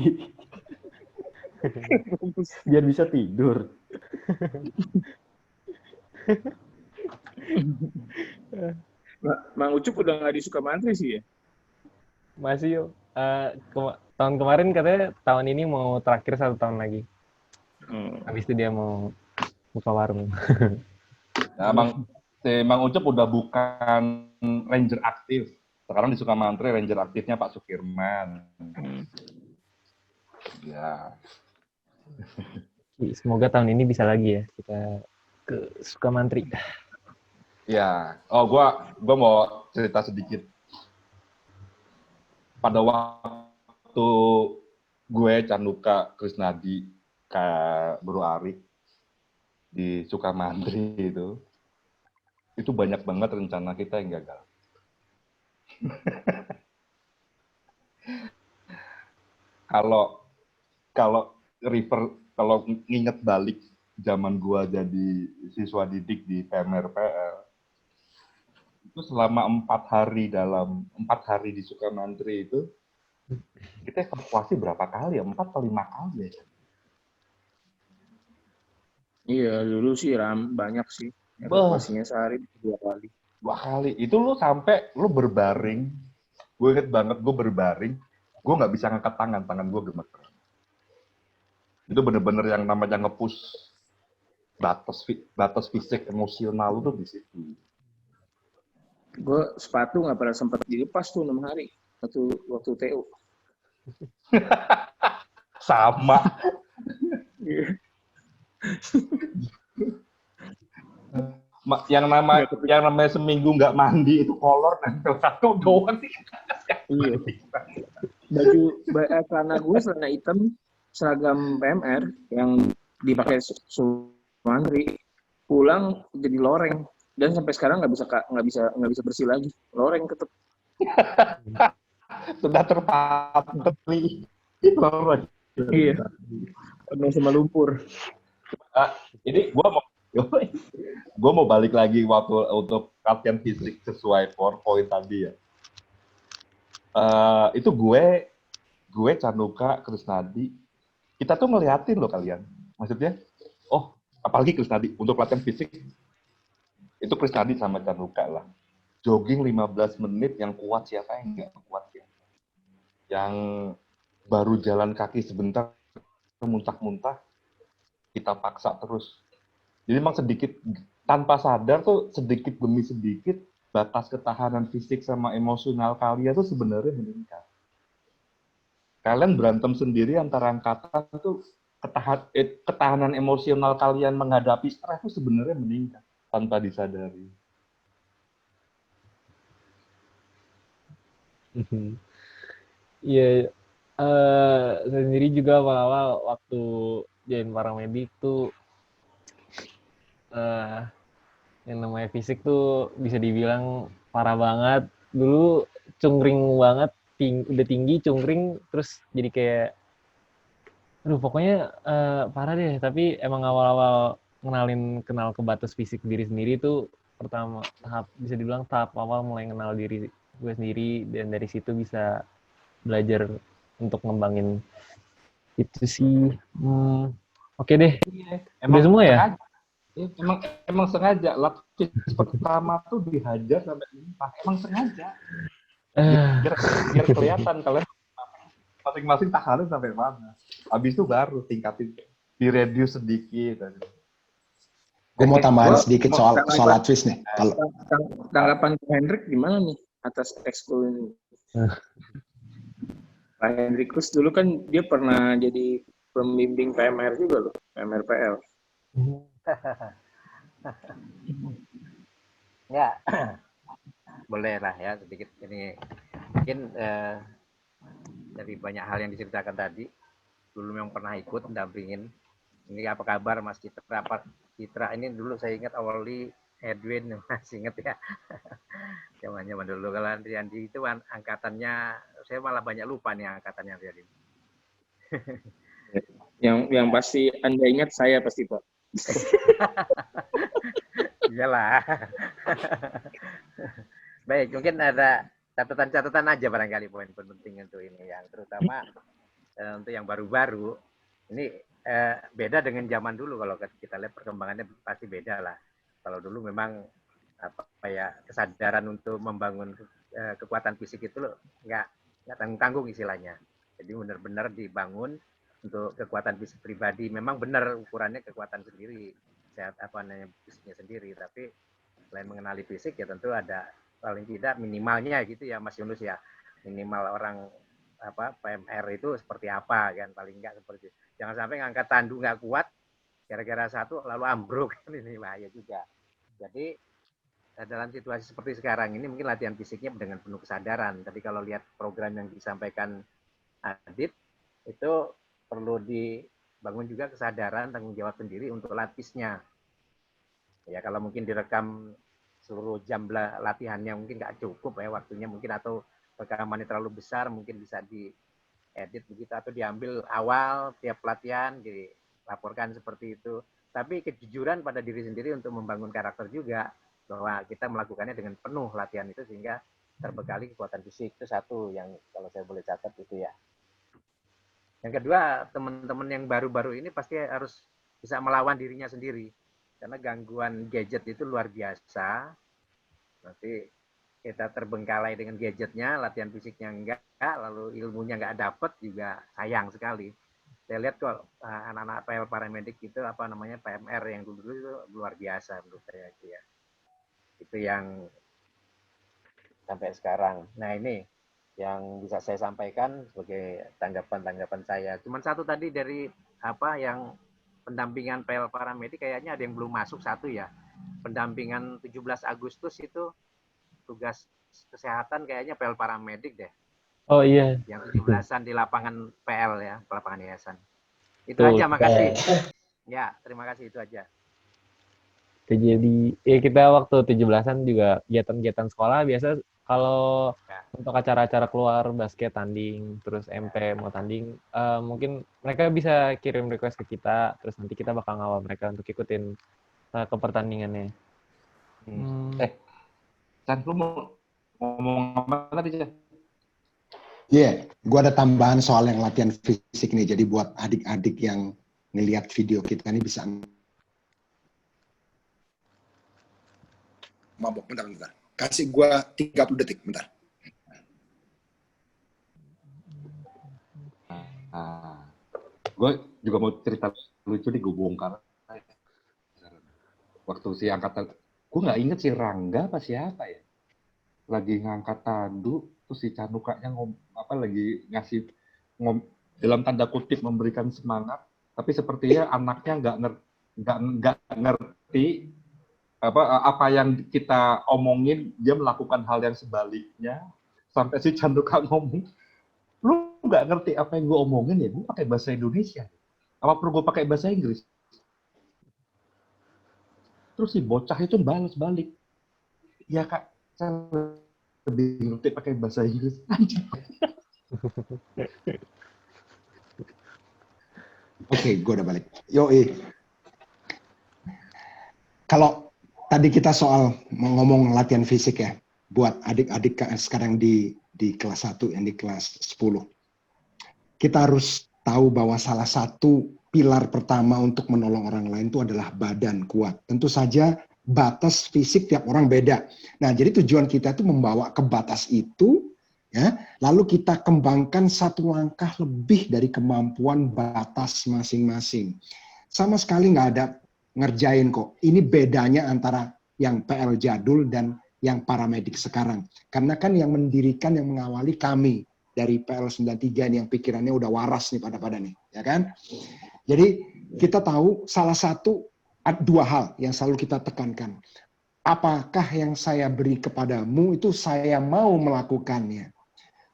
S7: Biar bisa tidur.
S2: Mang Ucup udah nggak di Sukamantri sih ya?
S1: Masih yuk. Tahun kemarin katanya tahun ini mau terakhir 1 tahun lagi. Habis itu dia mau buka warung.
S3: Ya, Mang Ucup udah bukan ranger aktif. Sekarang di Sukamantri ranger aktifnya Pak Sukirman. Ya.
S1: Semoga tahun ini bisa lagi ya kita ke Sukamantri.
S3: Ya. Oh, gua mau cerita sedikit. Pada waktu gue, Canduka, Krisnadi, kayak Bro Ari, di Sukamantri itu banyak banget rencana kita yang gagal. Kalau nginget balik zaman gua jadi siswa didik di PMRPL, itu selama 4 hari di Sukamantri itu kita evakuasi berapa kali ya? 4 atau 5 kali ya?
S2: Iya, dulu sih banyak sih. Evakuasinya sehari 2 kali.
S3: 2 kali. Itu lu sampai lu berbaring. Gue inget banget gue berbaring. Gue nggak bisa ngangkat tangan gue gemeter. Itu bener-bener yang namanya nge-push batas fisik emosional lu tuh di situ.
S2: Gue sepatu nggak pernah sempat dilepas tuh 6 hari waktu TU.
S3: Sama. yang namanya seminggu nggak mandi itu kolor nempel satu doang sih.
S2: Iya. Celana gue celana hitam seragam PMR yang dipakai Sukamantri, pulang jadi loreng dan sampai sekarang nggak bisa bersih lagi, loreng tetap.
S3: Sudah terpatri.
S2: Iya. Penuh sama lumpur.
S3: Ini gue mau balik lagi waktu untuk latihan fisik sesuai PowerPoint tadi ya. Itu gue Canuka, Krisnadi, kita tuh ngeliatin loh kalian. Maksudnya, apalagi Krisnadi untuk latihan fisik itu Krisnadi sama Canuka lah. Jogging 15 menit yang kuat siapa yang nggak kuat ya? Yang baru jalan kaki sebentar muntah-muntah kita paksa terus. Jadi memang sedikit tanpa sadar tuh sedikit demi sedikit batas ketahanan fisik sama emosional kalian tuh sebenarnya meningkat. Kalian berantem sendiri antara angkatan tuh ketahanan emosional kalian menghadapi stres tuh sebenarnya meningkat tanpa disadari.
S1: Iya, saya sendiri juga awal-awal waktu join paramedik tuh yang namanya fisik tuh bisa dibilang parah banget. Dulu cungkring banget, udah tinggi cungkring, terus jadi kayak, aduh pokoknya parah deh. Tapi emang awal-awal kenal ke batas fisik diri sendiri tuh pertama bisa dibilang tahap awal mulai kenal diri gue sendiri, dan dari situ bisa belajar untuk ngembangin itu sih. Oke deh. Udah semua ya?
S3: Emang sengaja lapis pertama tuh dihajar sampai muntah. Emang sengaja. Biar kelihatan kalian masing-masing tahanan sampai mana. Habis itu baru tingkatin, di-reduce sedikit.
S5: Gue mau tambahin sedikit soal lapis nih. Kalau
S2: tanggapan Hendrik gimana nih atas ekskul ini? Pak Hendrikus dulu kan dia pernah jadi pembimbing PMR juga loh, PMRPL.
S17: Ya, boleh lah ya sedikit ini. Mungkin dari banyak hal yang diceritakan tadi, dulu yang pernah ikut mendampingin. Ini apa kabar Mas Citra? Citra ini dulu saya ingat awali Edwin, masih ingat ya. Zaman-zaman dulu kalau Andriandi itu angkatannya, saya malah banyak lupa nih angkatannya Andriandi.
S2: Yang pasti Anda ingat saya pasti Pak.
S17: Iyalah. Baik, mungkin ada catatan-catatan aja barangkali poin-poin penting untuk ini yang terutama untuk yang baru-baru. Ini beda dengan zaman dulu, kalau kita lihat perkembangannya pasti beda lah. Kalau dulu memang kesadaran untuk membangun kekuatan fisik itu loh nggak tanggung-tanggung istilahnya. Jadi benar-benar dibangun untuk kekuatan fisik pribadi. Memang benar ukurannya kekuatan sendiri, fisiknya sendiri. Tapi selain mengenali fisik ya tentu ada paling tidak minimalnya gitu ya Mas Yunus ya. Minimal orang PMR itu seperti apa kan, paling nggak seperti. Jangan sampai ngangkat tandu nggak kuat gara-gara satu lalu ambruk, ini bahaya juga. Jadi dalam situasi seperti sekarang ini mungkin latihan fisiknya dengan penuh kesadaran. Tadi kalau lihat program yang disampaikan Adit itu perlu dibangun juga kesadaran tanggung jawab sendiri untuk lapisnya. Ya kalau mungkin direkam seluruh jam latihannya mungkin nggak cukup ya waktunya mungkin, atau rekamannya terlalu besar mungkin bisa diedit begitu atau diambil awal tiap pelatihan dilaporkan seperti itu. Tapi kejujuran pada diri sendiri untuk membangun karakter juga, bahwa kita melakukannya dengan penuh latihan itu sehingga terbekali kekuatan fisik. Itu satu yang kalau saya boleh catat itu ya. Yang kedua, teman-teman yang baru-baru ini pasti harus bisa melawan dirinya sendiri. Karena gangguan gadget itu luar biasa. Nanti kita terbengkalai dengan gadgetnya, latihan fisiknya enggak, lalu ilmunya enggak dapat juga sayang sekali. Saya lihat kok anak-anak PL paramedik itu PMR yang dulu itu luar biasa menurut saya itu ya. Itu yang sampai sekarang. Nah ini yang bisa saya sampaikan sebagai tanggapan-tanggapan saya. Cuman satu tadi dari yang pendampingan PL paramedik kayaknya ada yang belum masuk satu ya. Pendampingan 17 Agustus itu tugas kesehatan kayaknya PL paramedik deh.
S1: Oh iya.
S17: Yang 17-an di lapangan PL ya, lapangan yayasan. Itu aja, makasih. Ya, terima kasih itu aja.
S1: Jadi kita waktu 17-an juga kegiatan-kegiatan sekolah biasa kalau untuk acara-acara keluar basket tanding, terus MP mau tanding, mungkin mereka bisa kirim request ke kita, terus nanti kita bakal ngawal mereka untuk ikutin ke pertandingannya.
S3: Chan, lu mau ngomong apa tadi, Chan?
S5: Iya, gue ada tambahan soal yang latihan fisik nih. Jadi buat adik-adik yang ngelihat video kita ini bisa. Mabok, bentar. Kasih gue 30 detik, bentar.
S3: Gue juga mau cerita lucu nih, gue bongkar. Waktu si angkatan, gue nggak inget si Rangga apa siapa ya. Lagi ngangkat tandu, terus si Canukanya lagi ngasih dalam tanda kutip memberikan semangat, tapi sepertinya anaknya nggak ngerti apa yang kita omongin, dia melakukan hal yang sebaliknya, sampai si Canduka ngomong, lu nggak ngerti apa yang gue omongin ya, gue pakai bahasa Indonesia, apa perlu gue pakai bahasa Inggris? Terus si bocah itu balas balik, ya kak, saya lebih ngerti pakai bahasa Inggris.
S5: Oke, gue udah balik. Yoi. Kalau tadi kita soal ngomong latihan fisik ya, buat adik-adik sekarang di kelas 1, yang di kelas 10. Kita harus tahu bahwa salah satu pilar pertama untuk menolong orang lain itu adalah badan kuat. Tentu saja batas fisik tiap orang beda. Nah, jadi tujuan kita itu membawa ke batas itu, ya, lalu kita kembangkan satu langkah lebih dari kemampuan batas masing-masing. Sama sekali nggak ada ngerjain kok. Ini bedanya antara yang PL jadul dan yang paramedik sekarang. Karena kan yang mendirikan, yang mengawali kami dari PL 93 ini yang pikirannya udah waras nih pada nih, ya kan? Jadi kita tahu salah satu dua hal yang selalu kita tekankan. Apakah yang saya beri kepadamu itu saya mau melakukannya?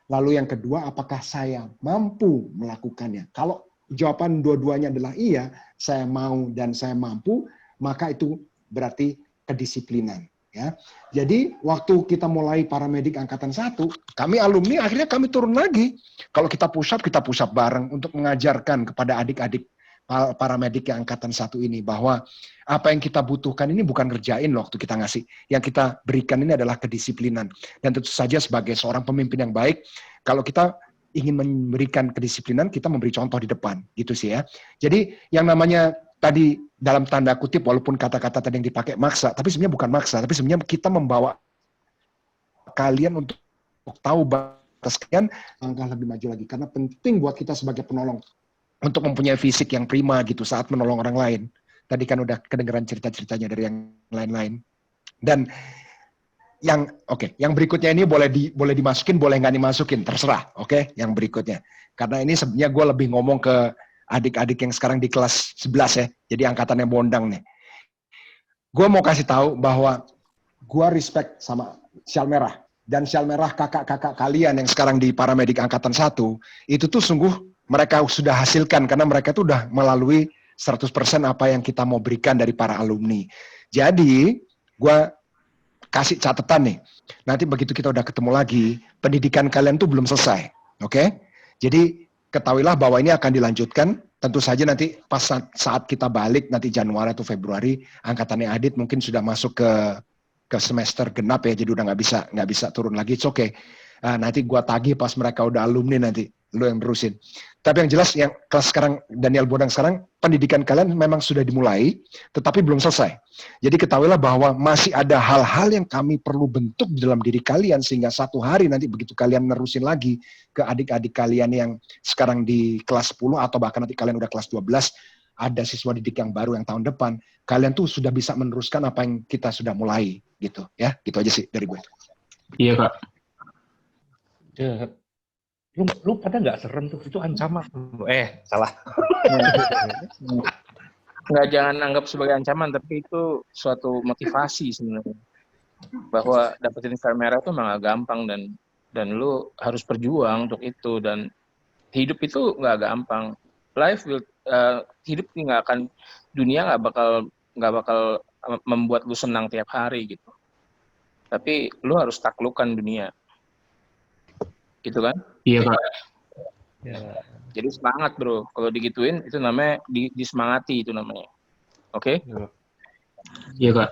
S5: Lalu yang kedua, apakah saya mampu melakukannya? Kalau jawaban dua-duanya adalah iya, saya mau dan saya mampu, maka itu berarti kedisiplinan. Ya. Jadi waktu kita mulai paramedik angkatan 1, kami alumni akhirnya kami turun lagi. Kalau kita push up bareng untuk mengajarkan kepada adik-adik paramedik yang angkatan 1 ini bahwa apa yang kita butuhkan ini bukan ngerjain loh waktu kita ngasih. Yang kita berikan ini adalah kedisiplinan. Dan tentu saja sebagai seorang pemimpin yang baik, kalau kita ingin memberikan kedisiplinan, kita memberi contoh di depan. Gitu sih ya. Jadi yang namanya tadi dalam tanda kutip, walaupun kata-kata tadi yang dipakai maksa, tapi sebenarnya bukan maksa, tapi sebenarnya kita membawa kalian untuk tahu batas kalian, langkah lebih maju lagi. Karena penting buat kita sebagai penolong untuk mempunyai fisik yang prima gitu saat menolong orang lain. Tadi kan udah kedengeran cerita-ceritanya dari yang lain-lain. Dan yang yang berikutnya ini boleh dimasukin, boleh nggak dimasukin, terserah. Yang berikutnya. Karena ini sebenarnya gue lebih ngomong ke adik-adik yang sekarang di kelas 11 ya. Jadi angkatan yang bondang nih. Gue mau kasih tahu bahwa gue respect sama Sial Merah. Dan Sial Merah kakak-kakak kalian yang sekarang di paramedik angkatan 1, itu tuh sungguh mereka sudah hasilkan karena mereka tuh udah melalui 100% apa yang kita mau berikan dari para alumni. Jadi, gue kasih catatan nih. Nanti begitu kita udah ketemu lagi, pendidikan kalian tuh belum selesai. Oke? Jadi, ketahuilah bahwa ini akan dilanjutkan. Tentu saja nanti pas saat kita balik, nanti Januari atau Februari, angkatannya Adit mungkin sudah masuk ke semester genap ya, jadi udah nggak bisa turun lagi. It's okay. Nanti gua tagih pas mereka udah alumni nanti, lu yang terusin. Tapi yang jelas yang kelas sekarang Daniel Bodang sekarang, pendidikan kalian memang sudah dimulai, tetapi belum selesai. Jadi ketahuilah bahwa masih ada hal-hal yang kami perlu bentuk di dalam diri kalian sehingga satu hari nanti begitu kalian nerusin lagi ke adik-adik kalian yang sekarang di kelas 10 atau bahkan nanti kalian udah kelas 12, ada siswa didik yang baru yang tahun depan, kalian tuh sudah bisa meneruskan apa yang kita sudah mulai gitu ya. Gitu aja sih dari gue.
S3: Iya, Kak. Ya, lu pada nggak serem tuh, itu ancaman. Salah.
S2: Nggak, jangan anggap sebagai ancaman, tapi itu suatu motivasi sebenarnya. Bahwa dapetin file merah itu memang gak gampang dan lu harus berjuang untuk itu, dan hidup itu nggak gampang. Hidup nggak akan, dunia nggak bakal membuat lu senang tiap hari gitu. Tapi lu harus taklukkan dunia. Gitu kan?
S3: Iya, Kak.
S2: Ya. Jadi semangat, bro. Kalau digituin itu namanya disemangati, itu namanya. Oke?
S3: Iya, Kak.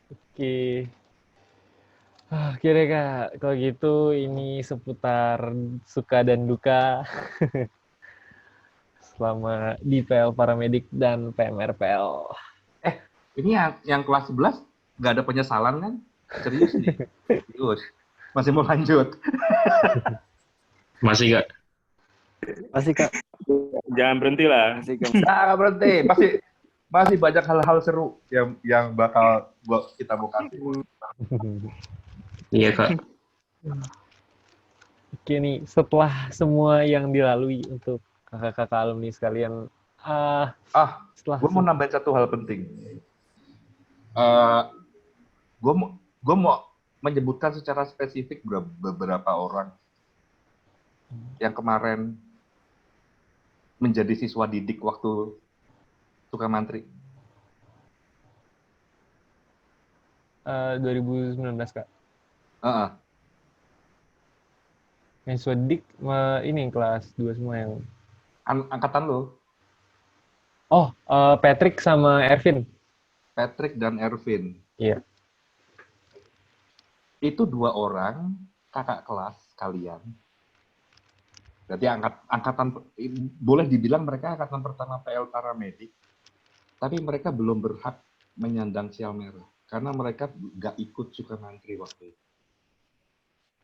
S1: Oke. Oke deh, Kak. Kalau gitu ini seputar suka dan duka selama di PL Paramedik dan PMRPL.
S3: Ini yang kelas 11 nggak ada penyesalan kan? Serius nih? Serius. Masih mau lanjut?
S11: Masih, Kak.
S8: Masih, Kak.
S11: Jangan berhenti lah.
S3: Nggak berhenti. Masih banyak hal-hal seru yang bakal kita mau kasih.
S11: Iya, Kak.
S1: Oke nih, setelah semua yang dilalui untuk kakak-kakak alumni sekalian,
S3: gue mau nambahin satu hal penting. Gue mau menyebutkan secara spesifik beberapa orang yang kemarin menjadi siswa didik waktu Sukamantri.
S1: 2019, Kak. Yang siswa didik ini kelas 2 semua yang
S3: angkatan lo.
S1: Oh, Patrick sama Ervin.
S3: Patrick dan Ervin.
S1: Iya.
S3: Itu 2 orang kakak kelas kalian. Berarti angkatan, boleh dibilang mereka angkatan pertama PL Paramedik, tapi mereka belum berhak menyandang sial merah karena mereka nggak ikut Sukamantri waktu itu.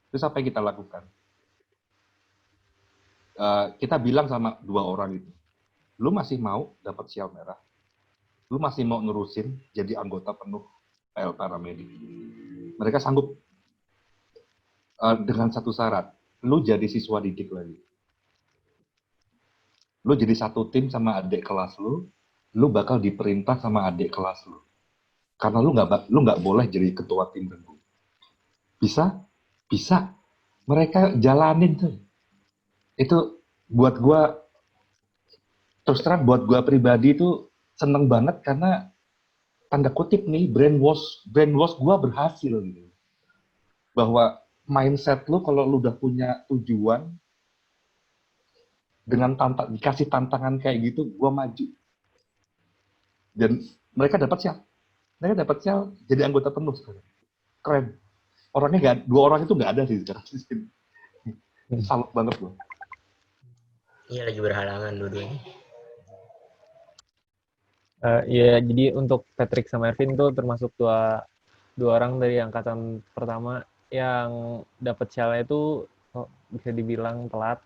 S3: Terus apa yang kita lakukan? Kita bilang sama 2 orang itu, lu masih mau dapat sial merah? Lu masih mau nerusin jadi anggota penuh PL Paramedik? Mereka sanggup dengan satu syarat, lu jadi siswa didik lagi. Lu jadi satu tim sama adik kelas lu bakal diperintah sama adik kelas lu. Karena lu nggak boleh jadi ketua tim dengku. Bisa? Mereka jalanin tuh. Itu buat gua, terus terang buat gua pribadi itu seneng banget karena tanda kutip nih brainwash gua berhasil gitu. Bahwa mindset lu kalau lu udah punya tujuan, dengan dikasih tantangan kayak gitu, gua maju. Dan mereka dapat sial jadi anggota penuh sekarang. Keren. Orangnya 2 orang itu nggak ada sih sekarang. Salut banget loh.
S4: Iya, lagi berhalangan dua-duanya.
S1: Ya, jadi untuk Patrick sama Ervin tuh termasuk dua orang dari angkatan pertama yang dapat sialnya itu bisa dibilang telat.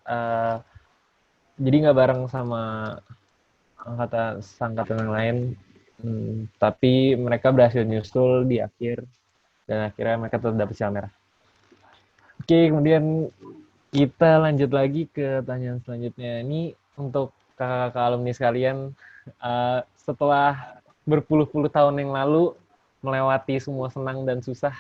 S1: Jadi nggak bareng sama angkatan yang lain, tapi mereka berhasil nyusul di akhir dan akhirnya mereka tetap dapat sial merah. Oke, kemudian kita lanjut lagi ke pertanyaan selanjutnya. Ini untuk kakak-kakak alumni sekalian, setelah berpuluh-puluh tahun yang lalu melewati semua senang dan susah,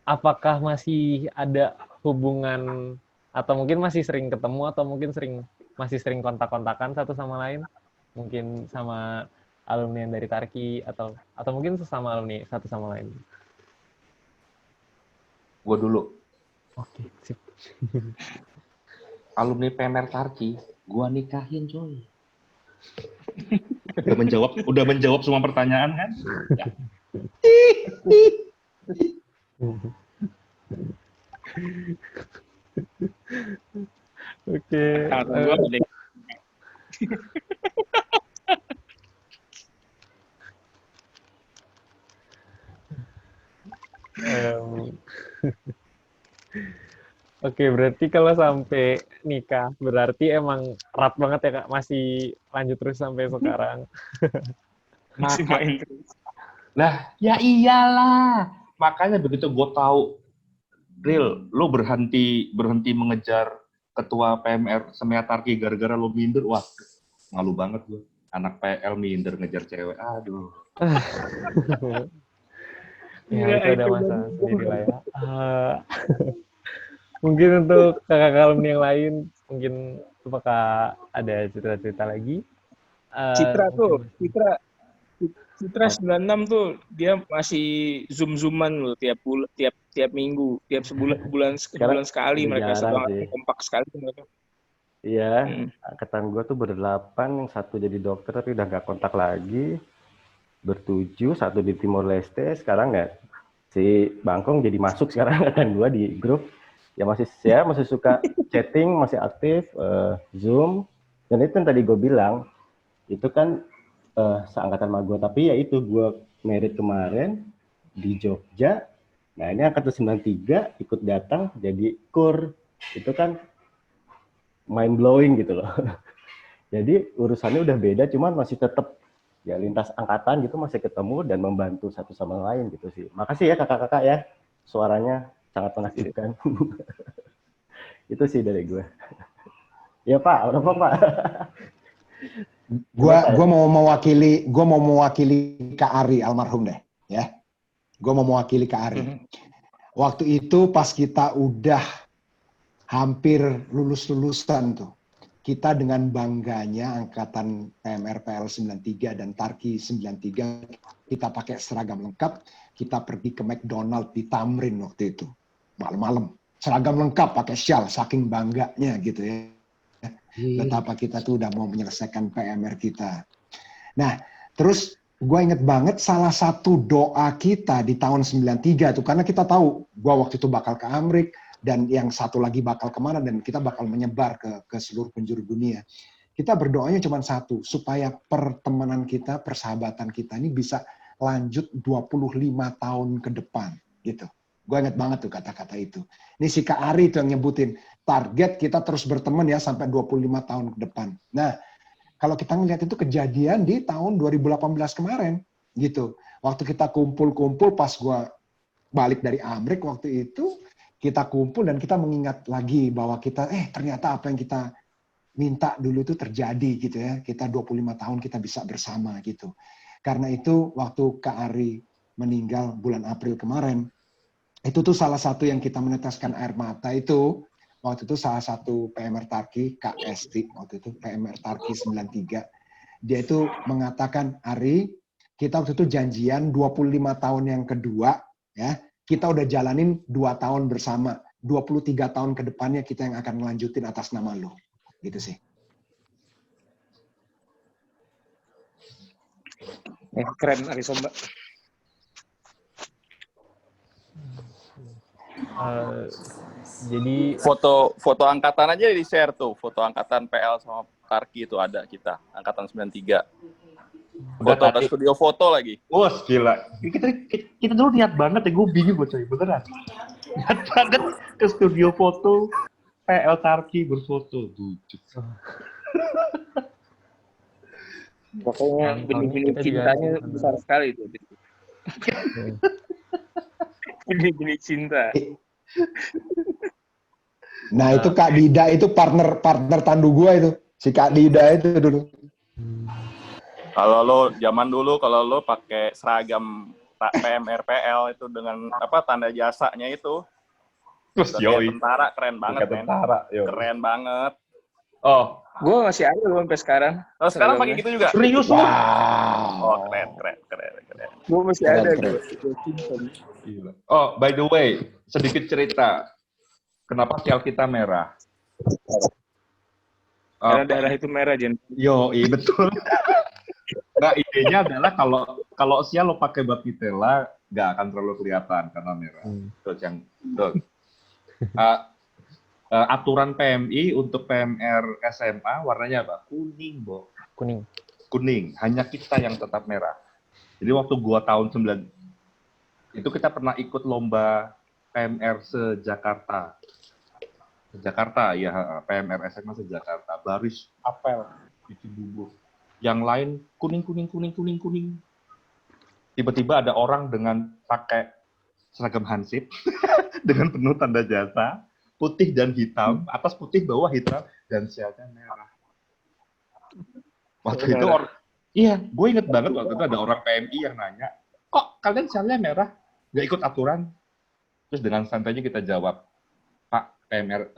S1: apakah masih ada hubungan atau mungkin masih sering ketemu atau mungkin masih sering kontak-kontakan satu sama lain? Mungkin sama alumni yang dari Tarki atau mungkin sesama alumni satu sama lain.
S3: Gue dulu.
S1: Oke, sip.
S3: Alumni PMR Tarki, gue nikahin coy. Udah menjawab semua pertanyaan kan? Ya.
S1: Oke. Oke, berarti kalau sampai nikah, berarti emang erat banget ya Kak, masih lanjut terus sampai sekarang.
S3: Masih main terus. Lah, ya iyalah. Makanya begitu gue tahu, Ril, lo berhenti mengejar ketua PMR Semea Tarki gara-gara lo minder, wah, malu banget gue. Anak PL minder ngejar cewek, aduh.
S1: Ya, itu ada masalah sendiri lah ya. Mungkin untuk kakak alumni yang lain, mungkin apakah ada cerita-cerita lagi?
S18: Citra 96 tuh dia masih zoom-zooman loh tiap minggu, tiap sebulan sekali mereka sebanget kompak sekali mereka.
S7: Iya, angkatan gue tuh berdelapan, yang satu jadi dokter tapi udah nggak kontak lagi, bertujuh, satu di Timor Leste, sekarang nggak. Si Bangkong jadi masuk sekarang angkatan gue di grup. Ya masih suka chatting, masih aktif, Zoom. Dan itu yang tadi gue bilang, itu kan seangkatan sama gue. Tapi ya itu, gue merit kemarin di Jogja. Nah ini angkatan 93 ikut datang jadi kur. Itu kan mind blowing gitu loh. Jadi urusannya udah beda, cuman masih tetap ya lintas angkatan gitu, masih ketemu dan membantu satu sama lain gitu sih. Makasih ya kakak-kakak ya, suaranya sangat mengasihkan. Itu sih dari gue. Ya Pak, berapa Pak?
S5: Gue mau mewakili Kak Ari almarhum deh, ya. Gue mau mewakili Kak Ari. Waktu itu pas kita udah hampir lulusan tuh, kita dengan bangganya angkatan PMR PL 93 dan Tarki 93, kita pakai seragam lengkap, kita pergi ke McDonald di Tamrin waktu itu. Malam-malam, seragam lengkap, pakai syal, saking bangganya gitu ya. Betapa kita tuh udah mau menyelesaikan PMR kita. Nah, terus gue inget banget salah satu doa kita di tahun 93 tuh, karena kita tahu gue waktu itu bakal ke Amrik, dan yang satu lagi bakal kemana, dan kita bakal menyebar ke seluruh penjuru dunia. Kita berdoanya cuma satu, supaya pertemanan kita, persahabatan kita ini bisa lanjut 25 tahun ke depan, gitu. Gue inget banget tuh kata-kata itu. Ini si Kak Ari itu yang nyebutin, target kita terus berteman ya sampai 25 tahun ke depan. Nah, kalau kita ngelihat itu kejadian di tahun 2018 kemarin, gitu. Waktu kita kumpul-kumpul pas gue balik dari Amrik waktu itu, kita kumpul dan kita mengingat lagi bahwa kita, ternyata apa yang kita minta dulu itu terjadi gitu ya. Kita 25 tahun kita bisa bersama gitu. Karena itu waktu Kak Ari meninggal bulan April kemarin, itu tuh salah satu yang kita meneteskan air mata itu, waktu itu salah satu PMR Tarki, Kak Esti, waktu itu PMR Tarki 93, dia itu mengatakan, Ari, kita waktu itu janjian 25 tahun yang kedua, ya, kita udah jalanin 2 tahun bersama, 23 tahun ke depannya kita yang akan melanjutin atas nama lo. Gitu sih.
S18: Keren Arisomba.
S1: Jadi
S9: foto angkatan aja di share tuh, foto angkatan PL sama Tarki itu ada kita, angkatan 93. Foto ada studio foto lagi.
S3: Wah, gila. Kita dulu niat banget ya, gue bingung gue coy, beneran. Niat banget ke studio foto PL Tarki berfoto.
S18: Pokoknya benih-benih cintanya besar sekali itu. Benih-benih cinta.
S5: Nah itu Kak Dida itu partner tandu gua itu, si Kak Dida itu dulu.
S9: Kalau lo zaman dulu kalau lo pakai seragam PMR PL itu dengan apa tanda jasanya itu,
S3: terus yoi
S9: tentara keren banget men.
S3: Tentara,
S9: keren banget.
S3: Oh,
S18: gue masih ada loh sampai sekarang.
S9: Oh, sekarang pakai gitu juga?
S3: Serius lu?
S9: Oh, keren.
S18: Gue masih
S3: Keren,
S18: ada
S3: keren.
S18: gue simpen.
S3: Gila. Oh, by the way, sedikit cerita. Kenapa sial kita merah?
S18: Karena darah itu merah, Jen.
S3: Iya betul. Nah, idenya adalah kalau sial lo pakai Baktitela, nggak akan terlalu kelihatan karena merah. Terus yang aturan PMI untuk PMR SMA warnanya apa? Kuning, Bo. Kuning. Hanya kita yang tetap merah. Jadi waktu gua tahun 9 itu kita pernah ikut lomba PMR se-Jakarta. Jakarta ya, PMR SMA se-Jakarta. Baris apel di Cibubur. Yang lain kuning. Tiba-tiba ada orang dengan pakai seragam hansip dengan penuh tanda jasa, putih dan hitam, atas putih, bawah hitam, dan sialnya merah. Waktu itu iya, gue inget banget waktu itu ada orang PMI yang nanya, kok kalian sialnya merah? Nggak ikut aturan? Terus dengan santainya kita jawab, Pak, PMR,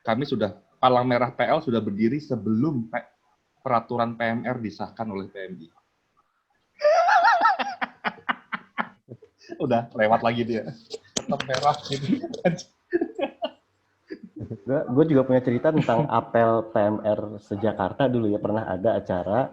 S3: kami sudah, palang merah PL sudah berdiri sebelum peraturan PMR disahkan oleh PMI. Udah, lewat lagi dia. Tetap merah.
S7: Gue juga punya cerita tentang apel PMR se-Jakarta dulu ya, pernah ada acara.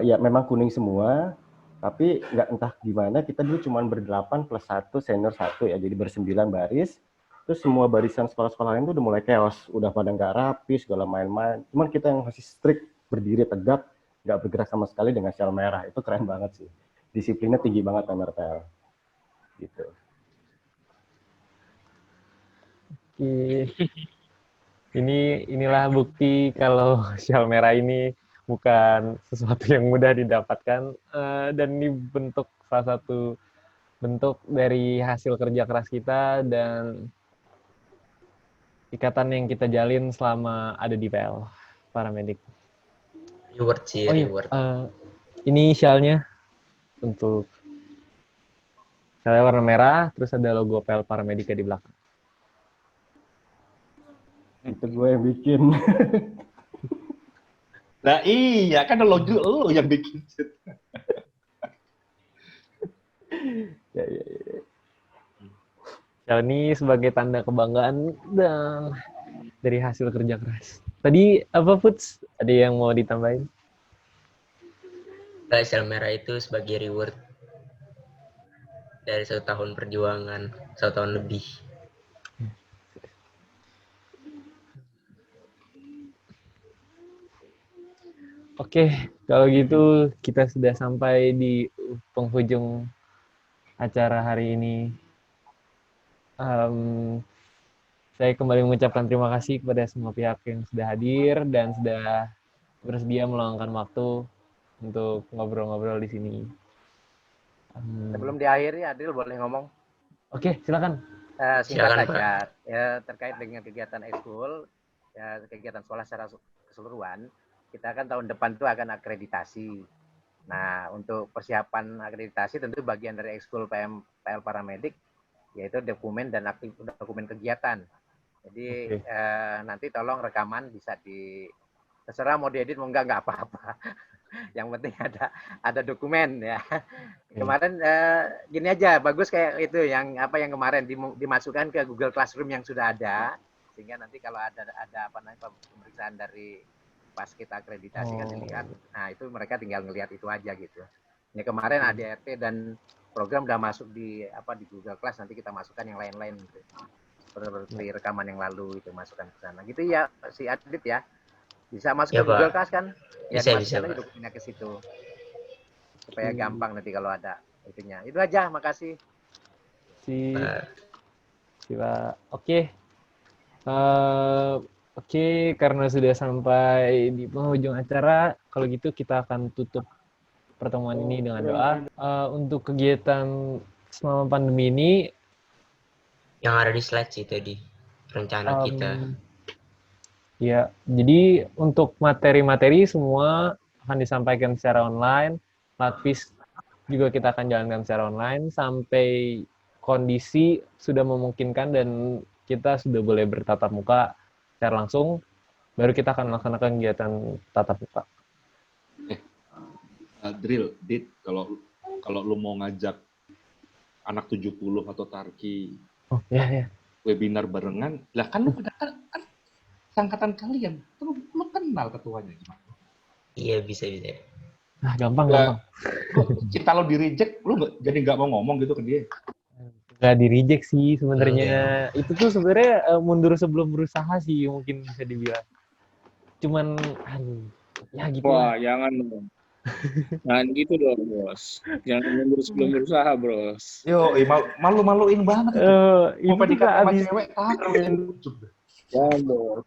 S7: Ya memang kuning semua, tapi nggak entah gimana, kita dulu cuma ber-8 plus 1, senior 1 ya, jadi ber-9 baris. Terus semua barisan sekolah-sekolah lain tuh udah mulai chaos, udah pada nggak rapi, segala main-main. Cuman kita yang masih strict, berdiri tegap, nggak bergerak sama sekali dengan sial merah. Itu keren banget sih. Disiplinnya tinggi banget MRPL. Gitu.
S1: Oke. Inilah bukti kalau sial merah ini bukan sesuatu yang mudah didapatkan, dan ini salah satu bentuk dari hasil kerja keras kita dan ikatan yang kita jalin selama ada di PL Paramedik.
S4: Reward sih, reward.
S1: Ini sialnya untuk sialnya warna merah, terus ada logo PL Paramedika di belakang.
S7: Itu gue yang bikin.
S3: Nah iya, kan logo lo yang bikin.
S1: Ya. Sial ini sebagai tanda kebanggaan dan dari hasil kerja keras. Tadi apa, Puts? Ada yang mau ditambahin?
S4: Sial merah itu sebagai reward dari 1 tahun perjuangan, 1 tahun lebih.
S1: Oke, kalau gitu kita sudah sampai di penghujung acara hari ini. Saya kembali mengucapkan terima kasih kepada semua pihak yang sudah hadir dan sudah bersedia meluangkan waktu untuk ngobrol-ngobrol di sini.
S17: Sebelum diakhiri, Adil boleh ngomong?
S1: Oke, silakan.
S17: Singkat saja, ya, terkait dengan kegiatan ekskul, ya, kegiatan sekolah secara keseluruhan, kita kan tahun depan itu akan akreditasi. Nah, untuk persiapan akreditasi tentu bagian dari ekskul PL Paramedik, yaitu dokumen dan dokumen kegiatan. Jadi nanti tolong rekaman bisa terserah mau diedit mau enggak apa-apa. Yang penting ada dokumen ya. Kemarin gini aja, bagus kayak itu yang kemarin dimasukkan ke Google Classroom yang sudah ada, sehingga nanti kalau ada pemeriksaan dari pas kita akreditasi kan dilihat. Nah, itu mereka tinggal ngelihat itu aja gitu. Ini kemarin ADRT dan program udah masuk di Google Class, nanti kita masukkan yang lain-lain gitu. Seperti rekaman yang lalu itu masukkan ke sana. Gitu ya si Adit ya. Bisa masuk ke Google Class kan? Ya dimasukkan aja dokumennya ke situ. Supaya gampang nanti kalau ada itunya. Itu aja, makasih.
S1: Sila. Oke. Oke, karena sudah sampai di penghujung acara, kalau gitu kita akan tutup pertemuan ini dengan doa. Untuk kegiatan selama pandemi ini,
S4: yang ada di slide sih tadi, rencana kita.
S1: Ya, jadi untuk materi-materi semua akan disampaikan secara online. Latvis juga kita akan jalankan secara online sampai kondisi sudah memungkinkan dan kita sudah boleh bertatap muka secara langsung. baru kita akan melaksanakan kegiatan tatap muka.
S3: Drill, Dit, kalau lu mau ngajak anak 70 atau Tarki webinar barengan, lah kan lu kan angkatan kalian, lu kenal ketuanya gimana?
S4: Iya, bisa.
S1: Gampang.
S3: Kita lo di reject, lu jadi nggak mau ngomong gitu ke dia?
S1: Nggak di reject sih sebenarnya. Itu tuh sebenarnya mundur sebelum berusaha sih mungkin bisa dibilang. Cuman, ya gitu.
S18: Wah, jangan dong. Jangan gitu dong, Bos. Jangan mundur sebelum berusaha, Bros.
S3: Yo, malu-maluin banget.
S1: Itu
S3: mau PDKT sama
S1: abis
S3: cewek takut.
S18: Jangan, Bos.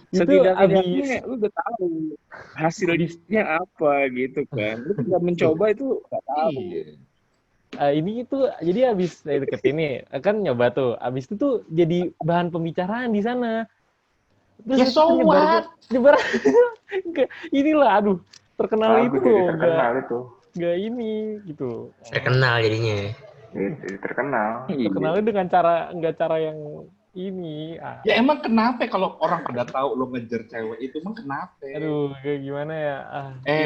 S1: Itu
S18: Setidaknya lu udah tahu hasilnya apa gitu kan. Lu tidak mencoba itu nggak tahu.
S1: Ini tuh jadi abis deket ini kan nyoba tuh. Abis itu tuh jadi bahan pembicaraan di sana. Terus nyebar inilah terkenal itu loh. Nggak ini gitu.
S4: Terkenal jadinya.
S1: Terkenalnya dengan nggak cara yang ini.
S3: Ya emang kenapa kalau orang pada tahu lo ngejar cewek itu emang kenapa?
S1: Aduh, kayak gimana ya?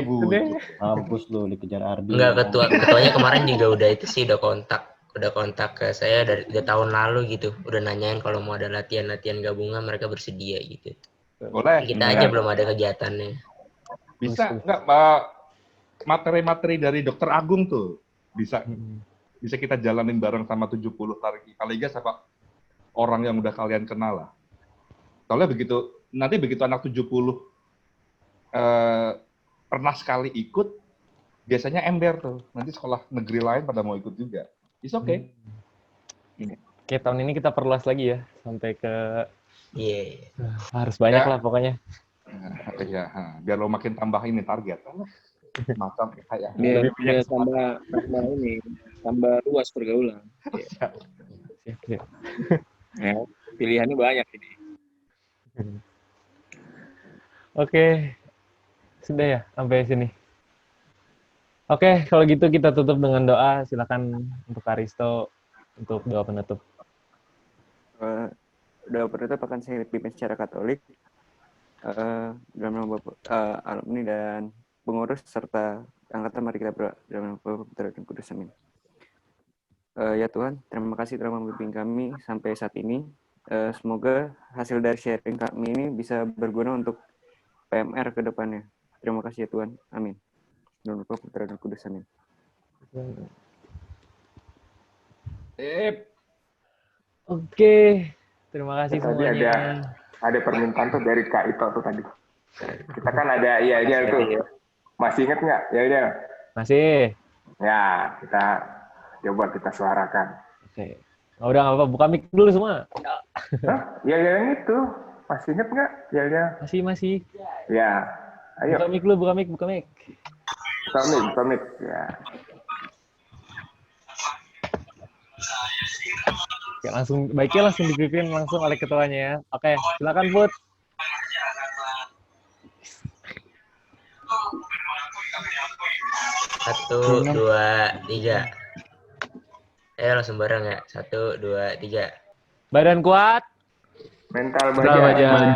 S3: Bu.
S7: Mampus lu dikejar Ardi.
S4: Enggak, ketuanya kemarin juga udah kontak ke saya udah tahun lalu gitu. Udah nanyain kalau mau ada latihan gabungan mereka bersedia gitu.
S3: Boleh.
S4: Kita aja belum ada kegiatannya.
S3: Bisa enggak materi-materi dari Dokter Agung tuh bisa kita jalanin bareng sama 70 Tarki. Paling enggak siapa orang yang udah kalian kenal lah. Soalnya begitu anak 70 pernah sekali ikut, biasanya ember tuh. Nanti sekolah negeri lain pada mau ikut juga. It's okay.
S1: Oke, tahun ini kita perluas lagi ya sampai ke harus banyak
S3: Ya.
S1: lah pokoknya.
S3: Iya, biar lo makin tambah ini target. Macam kayak
S18: Biar tambah luas pergaulan.
S1: Siap.
S18: Ya, pilihannya banyak ini.
S1: Oke. Sudah ya sampai sini. Oke, kalau gitu kita tutup dengan doa. Silakan untuk Aristo untuk doa penutup.
S12: Doa penutup akan saya pimpin secara Katolik. Dalam nama Bapa, alumni dan pengurus serta angkatan, mari kita berdoa dalam nama Bapa, Putra dan Kudus. Amin. Ya Tuhan, terima kasih telah membimbing kami sampai saat ini. Semoga hasil dari sharing kami ini bisa berguna untuk PMR ke depannya. Terima kasih ya Tuhan. Amin. Dalam nama Bapa, Putra dan Kudus. Amin.
S1: Oke, terima kasih
S6: Tadi
S1: semuanya.
S6: ada permintaan tuh dari Kak Ito tuh tadi. Kita kan ada iya tuh. Masih inget nggak? Ya.
S1: Masih.
S6: Ya, coba kita suarakan.
S1: Oke. Udah nggak apa-apa, buka mic dulu semua.
S6: Ya yang itu. Masih inget nggak? Ya.
S1: Masih.
S6: Ya. Ayo.
S1: Buka mic dulu, buka mic.
S6: Buka mic. Ya.
S1: Oke, baiknya langsung dipimpin langsung oleh ketuanya ya. Oke, silakan Put.
S4: Satu, dua, tiga. Langsung bareng ya. 1, 2, 3.
S1: Badan kuat.
S6: Mental
S1: baja.